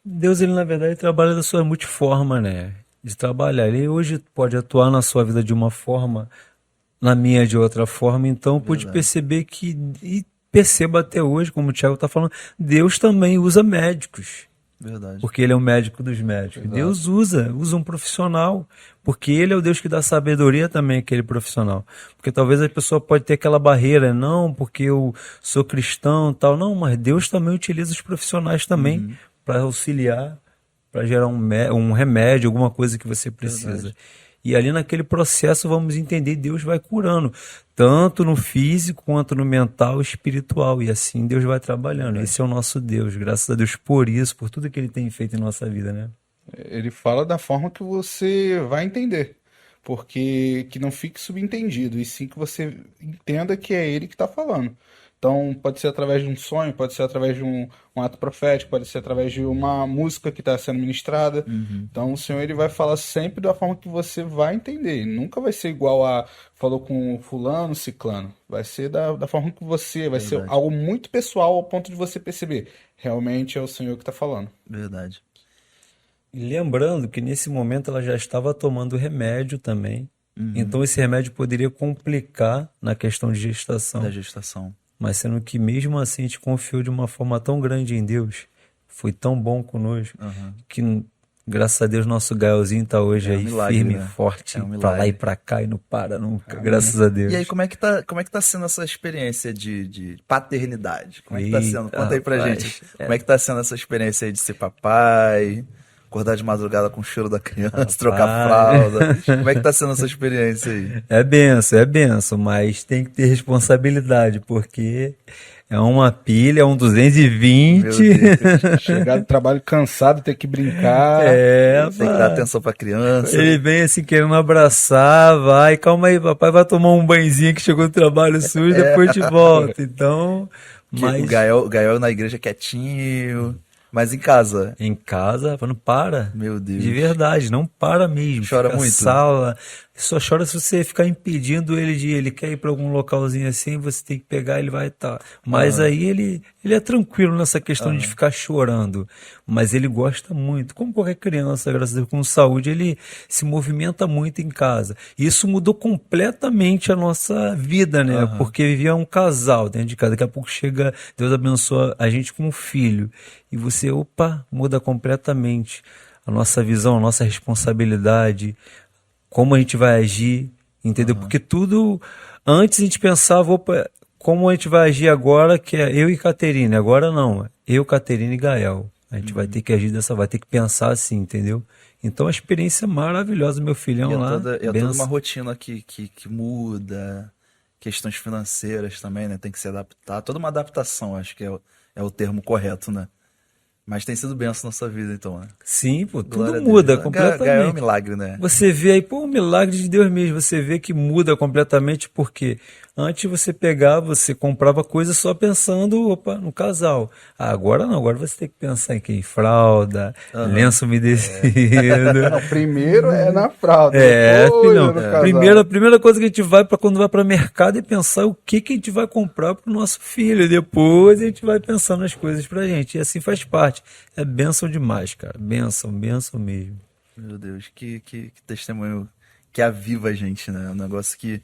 [SPEAKER 3] Deus, ele na verdade trabalha da sua multiforma, né? De trabalhar. Ele hoje pode atuar na sua vida de uma forma, na minha de outra forma. Então, eu pude
[SPEAKER 1] Verdade.
[SPEAKER 3] perceber e percebo até hoje, como o Thiago está falando, Deus também usa médicos.
[SPEAKER 1] Verdade.
[SPEAKER 3] Porque ele é o médico dos médicos.
[SPEAKER 2] Exato.
[SPEAKER 3] Deus usa um profissional, porque ele é o Deus que dá sabedoria também àquele profissional. Porque talvez a pessoa pode ter aquela barreira, não, porque eu sou cristão e tal. Não, mas Deus também utiliza os profissionais também para auxiliar para gerar um remédio, alguma coisa que você precisa.
[SPEAKER 1] Verdade.
[SPEAKER 3] E ali naquele processo vamos entender, Deus vai curando, tanto no físico quanto no mental e espiritual. E assim Deus vai trabalhando. Esse é o nosso Deus. Graças a Deus por isso, por tudo que Ele tem feito em nossa vida, né?
[SPEAKER 2] Ele fala da forma que você vai entender. Porque que não fique subentendido, e sim que você entenda que é ele que está falando. Então, pode ser através de um sonho, pode ser através de um ato profético, pode ser através de uma música que está sendo ministrada.
[SPEAKER 1] Uhum.
[SPEAKER 2] Então, o Senhor ele vai falar sempre da forma que você vai entender. Nunca vai ser igual a falou com fulano, ciclano. Vai ser da forma que você, vai ser
[SPEAKER 1] Verdade.
[SPEAKER 2] algo muito pessoal ao ponto de você perceber. Realmente é o Senhor que está falando.
[SPEAKER 1] Verdade.
[SPEAKER 3] E lembrando que nesse momento ela já estava tomando remédio também.
[SPEAKER 1] Uhum.
[SPEAKER 3] Então esse remédio poderia complicar na questão de gestação.
[SPEAKER 1] Da gestação.
[SPEAKER 3] Mas sendo que mesmo assim a gente confiou de uma forma tão grande em Deus, foi tão bom conosco,
[SPEAKER 1] Uhum.
[SPEAKER 3] que graças a Deus nosso Gaelzinho está hoje
[SPEAKER 1] É um
[SPEAKER 3] aí
[SPEAKER 1] milagre,
[SPEAKER 3] firme,
[SPEAKER 1] né?
[SPEAKER 3] forte,
[SPEAKER 1] É um
[SPEAKER 3] pra lá
[SPEAKER 1] milagre.
[SPEAKER 3] e pra cá e não para nunca, graças a Deus.
[SPEAKER 1] E aí, como é que tá sendo essa experiência de paternidade? Como é que tá sendo?
[SPEAKER 3] Eita,
[SPEAKER 1] Conta aí pra
[SPEAKER 3] rapaz.
[SPEAKER 1] gente. Como é que tá sendo essa experiência aí de ser papai, acordar de madrugada com o cheiro da criança, trocar fralda? Como é que tá sendo essa experiência aí?
[SPEAKER 3] É benção, mas tem que ter responsabilidade, porque é uma pilha, é um
[SPEAKER 1] Meu
[SPEAKER 3] 220.
[SPEAKER 1] Deus.
[SPEAKER 2] Chegar do trabalho cansado, ter que brincar.
[SPEAKER 3] É,
[SPEAKER 1] Tem que dar
[SPEAKER 3] pá.
[SPEAKER 1] atenção pra criança.
[SPEAKER 3] Ele vem assim querendo abraçar, vai, calma aí, papai vai tomar um banhozinho que chegou do trabalho sujo, depois te volta. Então,
[SPEAKER 1] Que
[SPEAKER 3] mas
[SPEAKER 1] o Gael na igreja quietinho, mas em casa.
[SPEAKER 3] em casa, rapaz, não para.
[SPEAKER 1] Meu Deus.
[SPEAKER 3] De verdade, não para mesmo.
[SPEAKER 1] Chora
[SPEAKER 3] Fica
[SPEAKER 1] muito?
[SPEAKER 3] Sala, só chora se você ficar impedindo ele ele quer ir para algum localzinho assim, você tem que pegar, ele vai estar. Mas aí ele é tranquilo nessa questão de ficar chorando, mas ele gosta muito, como qualquer criança, graças a Deus, com saúde, ele se movimenta muito em casa. Isso mudou completamente a nossa vida, né? Porque vivia um casal dentro de casa, daqui a pouco chega, Deus abençoa a gente com um filho, e você, opa, muda completamente a nossa visão, a nossa responsabilidade, como a gente vai agir, entendeu? Porque tudo, antes a gente pensava, opa, como a gente vai agir agora, que é eu e Caterine, agora não, eu, Caterine e Gael. A gente vai ter que agir vai ter que pensar assim, entendeu? Então a experiência é maravilhosa, meu filhão
[SPEAKER 1] E é
[SPEAKER 3] lá,
[SPEAKER 1] toda uma
[SPEAKER 3] benção.
[SPEAKER 1] rotina que muda, questões financeiras também, né? Tem que se adaptar. Toda uma adaptação, acho que é o termo correto, né? Mas tem sido benção na sua vida, então, né?
[SPEAKER 3] Sim, pô,
[SPEAKER 1] Glória
[SPEAKER 3] tudo
[SPEAKER 1] a
[SPEAKER 3] muda
[SPEAKER 1] Deus. Gael é um
[SPEAKER 3] completamente.
[SPEAKER 1] milagre, né?
[SPEAKER 3] Você vê aí, pô, um milagre de Deus mesmo. Você vê que muda completamente, porque antes você pegava, você comprava coisas só pensando, opa, no casal. Ah, agora não, agora você tem que pensar em quem? Fralda, lenço umedecido.
[SPEAKER 2] Não, primeiro é na fralda,
[SPEAKER 3] É,
[SPEAKER 2] depois
[SPEAKER 3] filhão.
[SPEAKER 2] é no casal.
[SPEAKER 3] Primeiro, a primeira coisa que a gente vai para quando vai para mercado é pensar o que a gente vai comprar para o nosso filho. Depois a gente vai pensando nas coisas pra gente. E assim faz parte. É bênção demais, cara. Bênção mesmo.
[SPEAKER 1] Meu Deus, que testemunho que aviva a gente, né? Um negócio que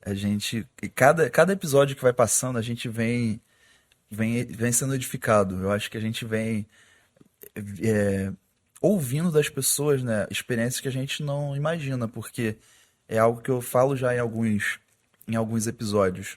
[SPEAKER 1] a gente. E cada episódio que vai passando, a gente vem sendo edificado. Eu acho que a gente vem ouvindo das pessoas, né? Experiências que a gente não imagina, porque é algo que eu falo já em alguns episódios.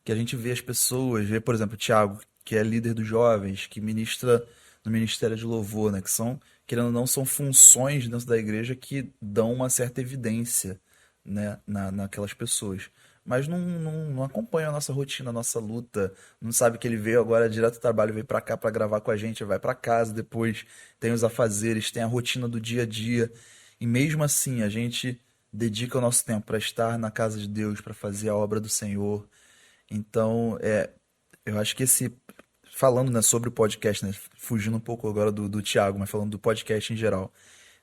[SPEAKER 1] Que a gente vê as pessoas, vê, por exemplo, o Thiago, que é líder dos jovens, que ministra no Ministério de Louvor, né? Que são, querendo ou não, são funções dentro da igreja que dão uma certa evidência, né? Naquelas pessoas. Mas não acompanha a nossa rotina, a nossa luta. Não sabe que ele veio agora direto do trabalho, veio pra cá pra gravar com a gente, vai pra casa depois, tem os afazeres, tem a rotina do dia a dia. E mesmo assim, a gente dedica o nosso tempo pra estar na casa de Deus, pra fazer a obra do Senhor. Então, eu acho que falando, né, sobre o podcast, né, fugindo um pouco agora do Thiago, mas falando do podcast em geral,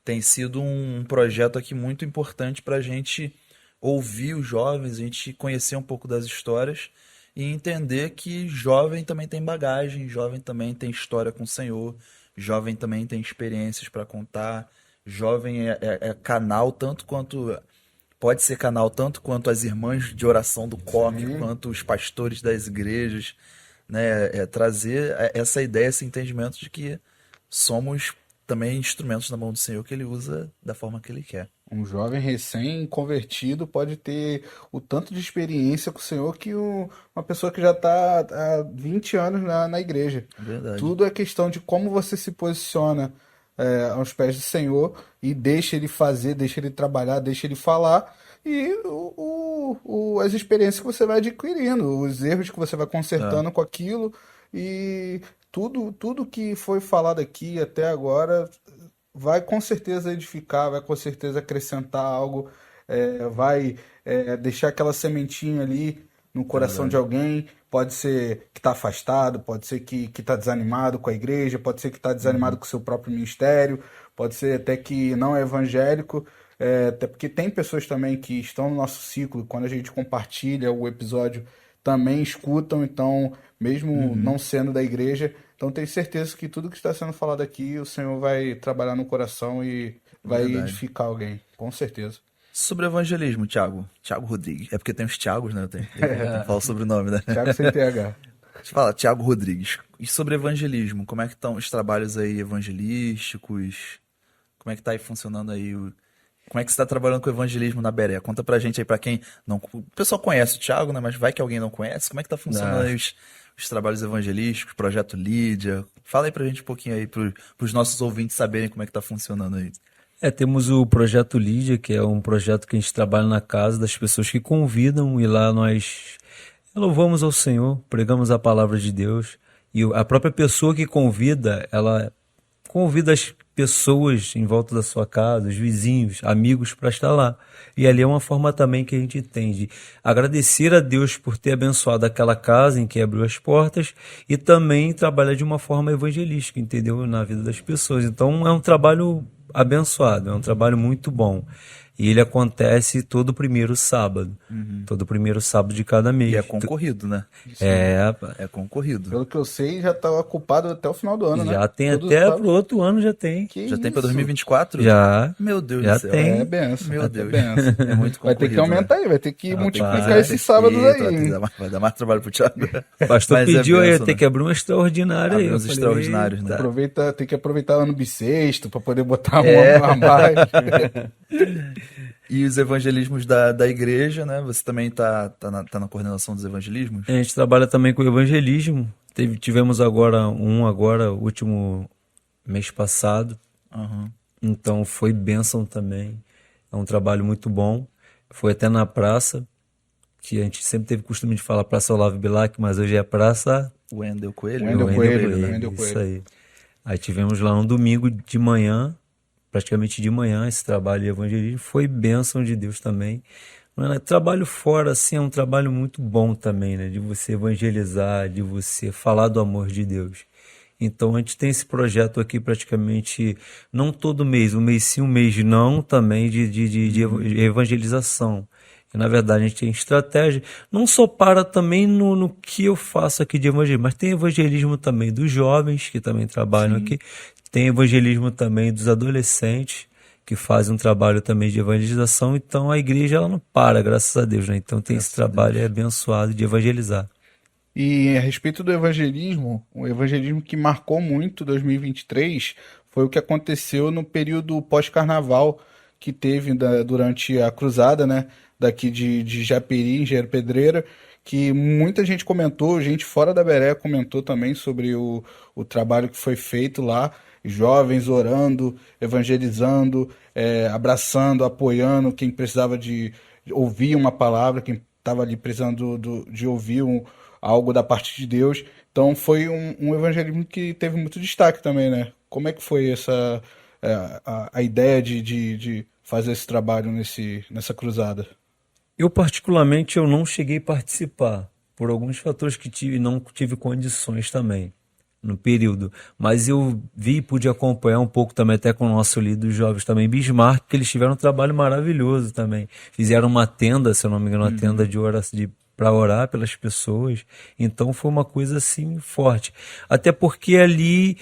[SPEAKER 1] tem sido um projeto aqui muito importante para a gente ouvir os jovens, a gente conhecer um pouco das histórias e entender que jovem também tem bagagem, jovem também tem história com o Senhor, jovem também tem experiências para contar, jovem é canal tanto quanto... Pode ser canal tanto quanto as irmãs de oração do COME, quanto os pastores das igrejas, né? Trazer essa ideia, esse entendimento de que somos também instrumentos na mão do Senhor que Ele usa da forma que Ele quer.
[SPEAKER 2] Um jovem recém-convertido pode ter o tanto de experiência com o Senhor que uma pessoa que já está há 20 anos na igreja.
[SPEAKER 1] Verdade.
[SPEAKER 2] Tudo é questão de como você se posiciona aos pés do Senhor e deixa ele fazer, deixa ele trabalhar, deixa ele falar e as experiências que você vai adquirindo, os erros que você vai consertando com aquilo e tudo que foi falado aqui até agora vai com certeza edificar, vai com certeza acrescentar algo, vai deixar aquela sementinha ali no coração de alguém. Pode ser que está afastado, pode ser que está desanimado com a igreja, pode ser que está desanimado com o seu próprio ministério, pode ser até que não é evangélico, até porque tem pessoas também que estão no nosso ciclo, quando a gente compartilha o episódio, também escutam, então, mesmo não sendo da igreja. Então, tenho certeza que tudo que está sendo falado aqui, o Senhor vai trabalhar no coração e vai edificar alguém, com certeza.
[SPEAKER 1] Sobre evangelismo, Thiago Rodrigues. É porque tem os Thiagos, né? Tem que falar sobre o nome, né?
[SPEAKER 2] Thiago sem TH.
[SPEAKER 1] Deixa eu falar, Thiago Rodrigues. E sobre evangelismo, como é que estão os trabalhos aí evangelísticos? Como é que tá aí funcionando aí? Como é que você está trabalhando com o evangelismo na Beré? Conta pra gente aí, pra quem não... O pessoal conhece o Thiago, né? Mas vai que alguém não conhece. Como é que tá funcionando aí os trabalhos evangelísticos, Projeto Lídia? Fala aí pra gente um pouquinho aí, pros nossos ouvintes saberem como é que tá funcionando aí.
[SPEAKER 3] Temos o Projeto Lídia, que é um projeto que a gente trabalha na casa das pessoas que convidam, e lá nós louvamos ao Senhor, pregamos a palavra de Deus, e a própria pessoa que convida, ela convida as pessoas em volta da sua casa, os vizinhos, amigos, para estar lá. E ali é uma forma também que a gente tem de agradecer a Deus por ter abençoado aquela casa em que abriu as portas e também trabalhar de uma forma evangelística, entendeu? Na vida das pessoas. Então é um trabalho abençoado, é um trabalho muito bom. E ele acontece todo primeiro sábado. Todo primeiro sábado de cada mês.
[SPEAKER 1] E é concorrido, né? É concorrido.
[SPEAKER 2] Pelo que eu sei, já está ocupado até o final do ano, né?
[SPEAKER 3] Já tem até pro outro ano, já tem.
[SPEAKER 1] Já tem para 2024?
[SPEAKER 3] Já.
[SPEAKER 1] Meu Deus
[SPEAKER 3] Já
[SPEAKER 1] do céu.
[SPEAKER 3] tem.
[SPEAKER 2] É benção.
[SPEAKER 1] Meu Deus.
[SPEAKER 2] benção.
[SPEAKER 1] É muito
[SPEAKER 2] Vai
[SPEAKER 1] concorrido.
[SPEAKER 2] ter que aumentar aí, vai ter que multiplicar esses sábados
[SPEAKER 1] Eita,
[SPEAKER 2] aí.
[SPEAKER 1] vai dar mais trabalho pro Thiago.
[SPEAKER 3] O pastor
[SPEAKER 1] Mas
[SPEAKER 3] pediu aí,
[SPEAKER 1] benção,
[SPEAKER 3] tem
[SPEAKER 1] né?
[SPEAKER 3] que abrir um extraordinário aí.
[SPEAKER 1] Abrir
[SPEAKER 3] Eu
[SPEAKER 1] uns
[SPEAKER 3] falei,
[SPEAKER 1] extraordinários, né?
[SPEAKER 3] eita.
[SPEAKER 2] Tem que aproveitar o ano bissexto para poder botar a mais.
[SPEAKER 1] E os evangelismos da igreja, né? Você também tá na coordenação dos evangelismos?
[SPEAKER 3] A gente trabalha também com o evangelismo. Tivemos agora último mês passado.
[SPEAKER 1] Uhum.
[SPEAKER 3] Então foi bênção também. É um trabalho muito bom. Foi até na praça, que a gente sempre teve costume de falar Praça Olavo Bilac, mas hoje é Praça
[SPEAKER 1] Wendel Coelho.
[SPEAKER 2] Wendel
[SPEAKER 3] Coelho.
[SPEAKER 2] Coelho.
[SPEAKER 3] Isso aí. Aí tivemos lá um domingo de manhã, praticamente de manhã, esse trabalho de evangelismo. Foi bênção de Deus também. Trabalho fora, assim, é um trabalho muito bom também, né? De você evangelizar, de você falar do amor de Deus. Então a gente tem esse projeto aqui praticamente, não todo mês, um mês sim, um mês não, também de evangelização. E, na verdade, a gente tem estratégia, não só para também no que eu faço aqui de evangelismo, mas tem evangelismo também dos jovens que também trabalham aqui, tem evangelismo também dos adolescentes que fazem um trabalho também de evangelização. Então a igreja ela não para, graças a Deus, né? Então tem esse trabalho abençoado de evangelizar.
[SPEAKER 2] E a respeito do evangelismo, o evangelismo que marcou muito 2023 foi o que aconteceu no período pós-carnaval que teve durante a cruzada, né? Daqui de Japeri, Engenheiro Pedreira, que muita gente comentou, gente fora da Beré comentou também sobre o trabalho que foi feito lá, jovens orando, evangelizando, abraçando, apoiando quem precisava de ouvir uma palavra, quem estava ali precisando de ouvir algo da parte de Deus. Então foi um evangelismo que teve muito destaque também, né? Como é que foi a ideia de fazer esse trabalho nessa cruzada?
[SPEAKER 3] Eu, particularmente, eu não cheguei a participar, por alguns fatores que não tive condições também, no período. Mas eu vi e pude acompanhar um pouco também, até com o nosso líder dos jovens também, Bismarck, que eles tiveram um trabalho maravilhoso também. Fizeram uma tenda, se eu não me engano, uma tenda para orar pelas pessoas. Então foi uma coisa assim forte. Até porque ali,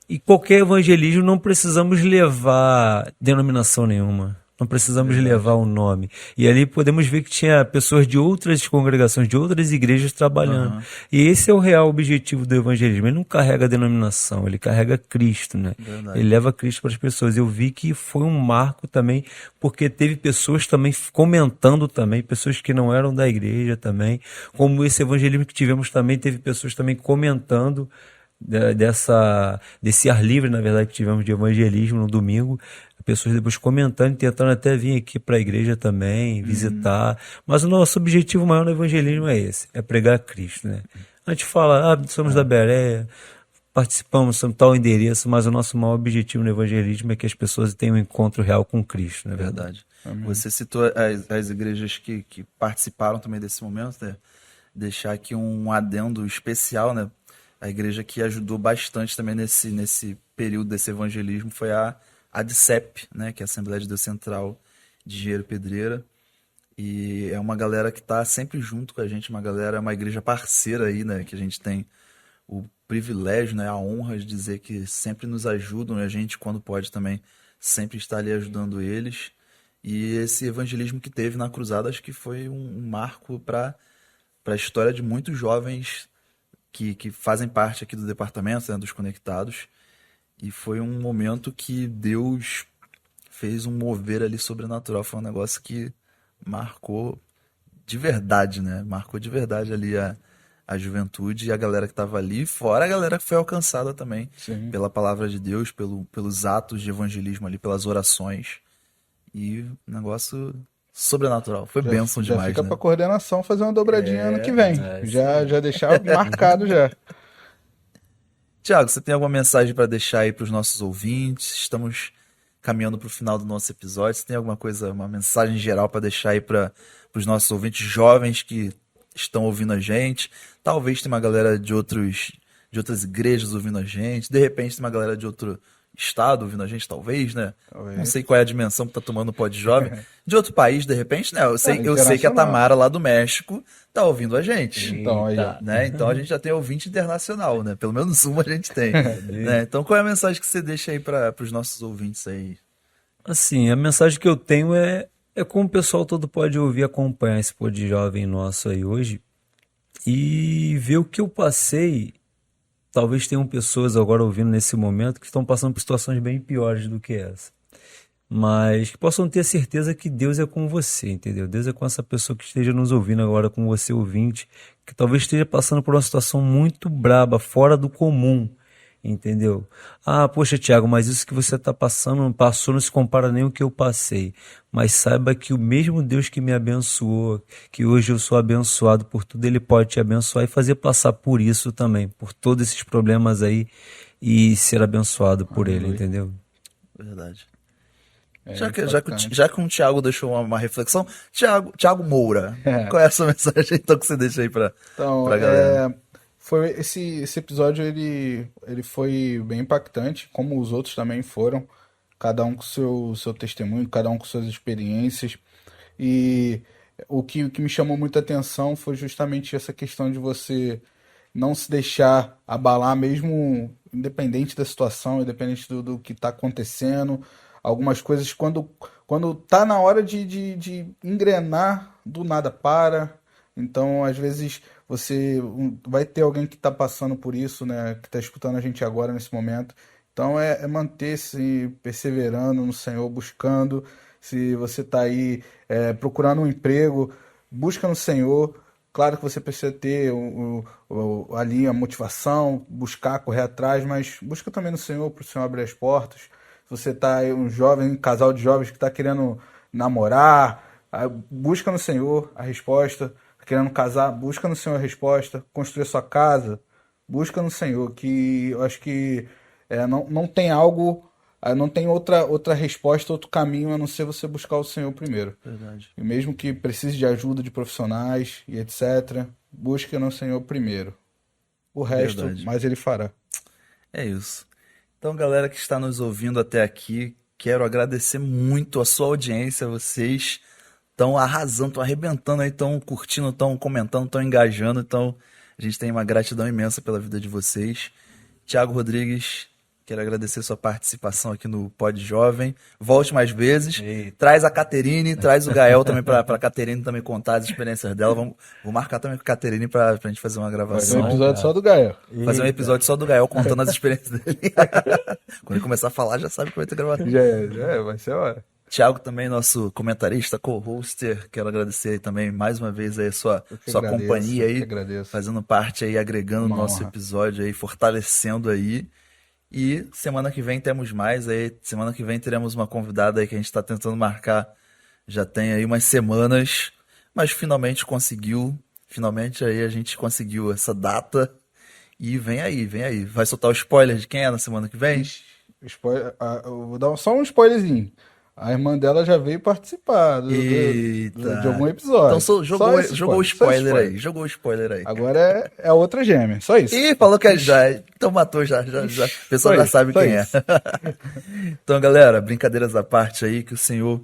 [SPEAKER 3] em qualquer evangelismo, não precisamos levar denominação nenhuma. Não precisamos levar o nome. E ali podemos ver que tinha pessoas de outras congregações, de outras igrejas trabalhando. E esse é o real objetivo do evangelismo. Ele não carrega a denominação, ele carrega Cristo, né?
[SPEAKER 1] Verdade.
[SPEAKER 3] Ele leva Cristo para as pessoas. Eu vi que foi um marco também, porque teve pessoas também comentando também, pessoas que não eram da igreja também. Como esse evangelismo que tivemos também, teve pessoas também comentando desse ar livre, na verdade, que tivemos de evangelismo no domingo. Pessoas depois comentando e tentando até vir aqui para a igreja também, visitar. Mas o nosso objetivo maior no evangelismo é esse, é pregar Cristo, né? A gente fala, somos da Bereia, participamos, somos tal endereço, mas o nosso maior objetivo no evangelismo é que as pessoas tenham um encontro real com Cristo, não é verdade?
[SPEAKER 1] Você citou as igrejas que participaram também desse momento, né? Deixar aqui um adendo especial, né? A igreja que ajudou bastante também nesse período desse evangelismo foi a ADCEP, né? Que é a Assembleia de Deus Central de Engenheiro Pedreira. E é uma galera que está sempre junto com a gente, uma igreja parceira aí, né? Que a gente tem o privilégio, né? A honra de dizer que sempre nos ajudam e a gente, quando pode também, sempre está ali ajudando eles. E esse evangelismo que teve na Cruzada, acho que foi um marco para a história de muitos jovens que fazem parte aqui do departamento, né, dos Conectados. E foi um momento que Deus fez um mover ali sobrenatural. Foi um negócio que marcou de verdade, né? Marcou de verdade ali a juventude e a galera que estava ali, fora a galera que foi alcançada também pela palavra de Deus, pelos atos de evangelismo ali, pelas orações. E um negócio sobrenatural. Foi bênção demais,
[SPEAKER 2] já fica
[SPEAKER 1] né?
[SPEAKER 2] pra coordenação fazer uma dobradinha ano que vem. Já deixar marcado já.
[SPEAKER 1] Tiago, você tem alguma mensagem para deixar aí para os nossos ouvintes? Estamos caminhando para o final do nosso episódio. Você tem alguma coisa, uma mensagem geral para deixar aí para os nossos ouvintes jovens que estão ouvindo a gente? Talvez tem uma galera de outras igrejas ouvindo a gente. De repente tem uma galera de outro estado ouvindo a gente, talvez, né? Talvez. Não sei qual é a dimensão que tá tomando o Pod Jovem. De outro país, de repente, né? Eu sei que a Tamara lá do México tá ouvindo a gente.
[SPEAKER 2] Então,
[SPEAKER 1] né? Então a gente já tem ouvinte internacional, né? Pelo menos uma a gente tem. Né? Então qual é a mensagem que você deixa aí para os nossos ouvintes aí?
[SPEAKER 3] Assim, a mensagem que eu tenho é como o pessoal todo pode ouvir e acompanhar esse Pod Jovem nosso aí hoje e ver o que eu passei. Talvez tenham pessoas agora ouvindo nesse momento que estão passando por situações bem piores do que essa. Mas que possam ter certeza que Deus é com você, entendeu? Deus é com essa pessoa que esteja nos ouvindo agora, com você ouvinte, que talvez esteja passando por uma situação muito braba, fora do comum, entendeu? Poxa, Tiago, mas isso que você passou não se compara nem o que eu passei. Mas saiba que o mesmo Deus que me abençoou, que hoje eu sou abençoado por tudo, Ele pode te abençoar e fazer passar por isso também, por todos esses problemas aí e ser abençoado por Ele, entendeu?
[SPEAKER 1] Verdade. Já que o Thiago deixou uma reflexão, Thiago Moura, qual é a sua mensagem então que você deixa aí pra galera?
[SPEAKER 2] Esse episódio ele foi bem impactante, como os outros também foram, cada um com seu testemunho, cada um com suas experiências. E o que me chamou muita atenção foi justamente essa questão de você não se deixar abalar, mesmo independente da situação, independente do que está acontecendo. Algumas coisas, quando tá na hora de engrenar, do nada para. Então, às vezes, você vai ter alguém que está passando por isso, né? Que está escutando a gente agora, nesse momento. Então, é manter-se perseverando no Senhor, buscando. Se você está aí procurando um emprego, busca no Senhor. Claro que você precisa ter ali a motivação, buscar, correr atrás, mas busca também no Senhor, para o Senhor abrir as portas. Se você está aí um casal de jovens que está querendo namorar, busca no Senhor a resposta. Querendo casar, busca no Senhor a resposta. Construir sua casa, busca no Senhor. Que eu acho que não tem algo, não tem outra resposta, outro caminho a não ser você buscar o Senhor primeiro.
[SPEAKER 1] Verdade.
[SPEAKER 2] E mesmo que precise de ajuda de profissionais e etc., busque no Senhor primeiro. O resto, mais Ele fará.
[SPEAKER 1] É isso. Então, galera que está nos ouvindo até aqui, quero agradecer muito a sua audiência. Vocês estão arrasando, estão arrebentando aí, estão curtindo, estão comentando, estão engajando. Então, a gente tem uma gratidão imensa pela vida de vocês. Tiago Rodrigues, quero agradecer sua participação aqui no Pod Jovem. Volte mais vezes.
[SPEAKER 3] Eita.
[SPEAKER 1] Traz a Caterine, traz o Gael também para a Caterine também contar as experiências dela. Vou marcar também com a Caterine para a gente fazer uma gravação.
[SPEAKER 2] Fazer um episódio só do Gael.
[SPEAKER 1] Fazer um episódio só do Gael contando as experiências dele. Quando ele começar a falar, já sabe que vai ter gravação.
[SPEAKER 2] Já vai ser a hora.
[SPEAKER 1] Thiago também, nosso comentarista, co-hoster. Quero agradecer aí também mais uma vez aí a sua companhia
[SPEAKER 2] eu que
[SPEAKER 1] aí,
[SPEAKER 2] agradeço.
[SPEAKER 1] fazendo parte aí, agregando o
[SPEAKER 2] Uma
[SPEAKER 1] nosso
[SPEAKER 2] honra.
[SPEAKER 1] episódio aí, fortalecendo aí. E semana que vem temos mais aí. Semana que vem teremos uma convidada aí que a gente está tentando marcar. Já tem aí umas semanas, mas finalmente conseguiu. Finalmente aí a gente conseguiu essa data. E vem aí, vem aí. Vai soltar o spoiler de quem é na semana que vem?
[SPEAKER 2] Ixi, eu vou dar só um spoilerzinho. A irmã dela já veio participar de algum
[SPEAKER 1] Eita. Então
[SPEAKER 2] episódio.
[SPEAKER 1] jogou,
[SPEAKER 2] Esse
[SPEAKER 1] jogou o
[SPEAKER 2] só esse
[SPEAKER 1] spoiler aí. Jogou o spoiler aí.
[SPEAKER 2] Agora é a outra gêmea, só isso.
[SPEAKER 1] Ih, falou que é já. Então matou já. A pessoa
[SPEAKER 2] Só
[SPEAKER 1] já
[SPEAKER 2] isso,
[SPEAKER 1] sabe
[SPEAKER 2] só
[SPEAKER 1] quem é.
[SPEAKER 2] isso.
[SPEAKER 1] Então, galera, brincadeiras à parte aí, que o Senhor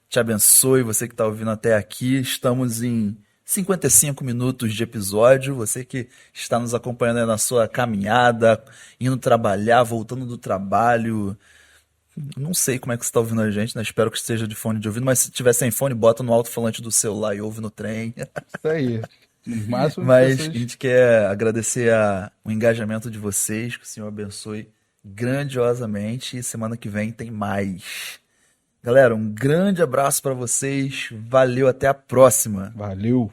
[SPEAKER 1] te abençoe. Você que está ouvindo até aqui, estamos em 55 minutos de episódio. Você que está nos acompanhando aí na sua caminhada, indo trabalhar, voltando do trabalho. Não sei como é que você está ouvindo a gente, né? Espero que esteja de fone de ouvido, mas se tiver sem fone, bota no alto-falante do celular e ouve no trem.
[SPEAKER 2] Isso aí. No máximo de
[SPEAKER 1] Mas a
[SPEAKER 2] pessoas.
[SPEAKER 1] gente quer agradecer o engajamento de vocês, que o Senhor abençoe grandiosamente e semana que vem tem mais. Galera, um grande abraço para vocês, valeu, até a próxima.
[SPEAKER 2] Valeu.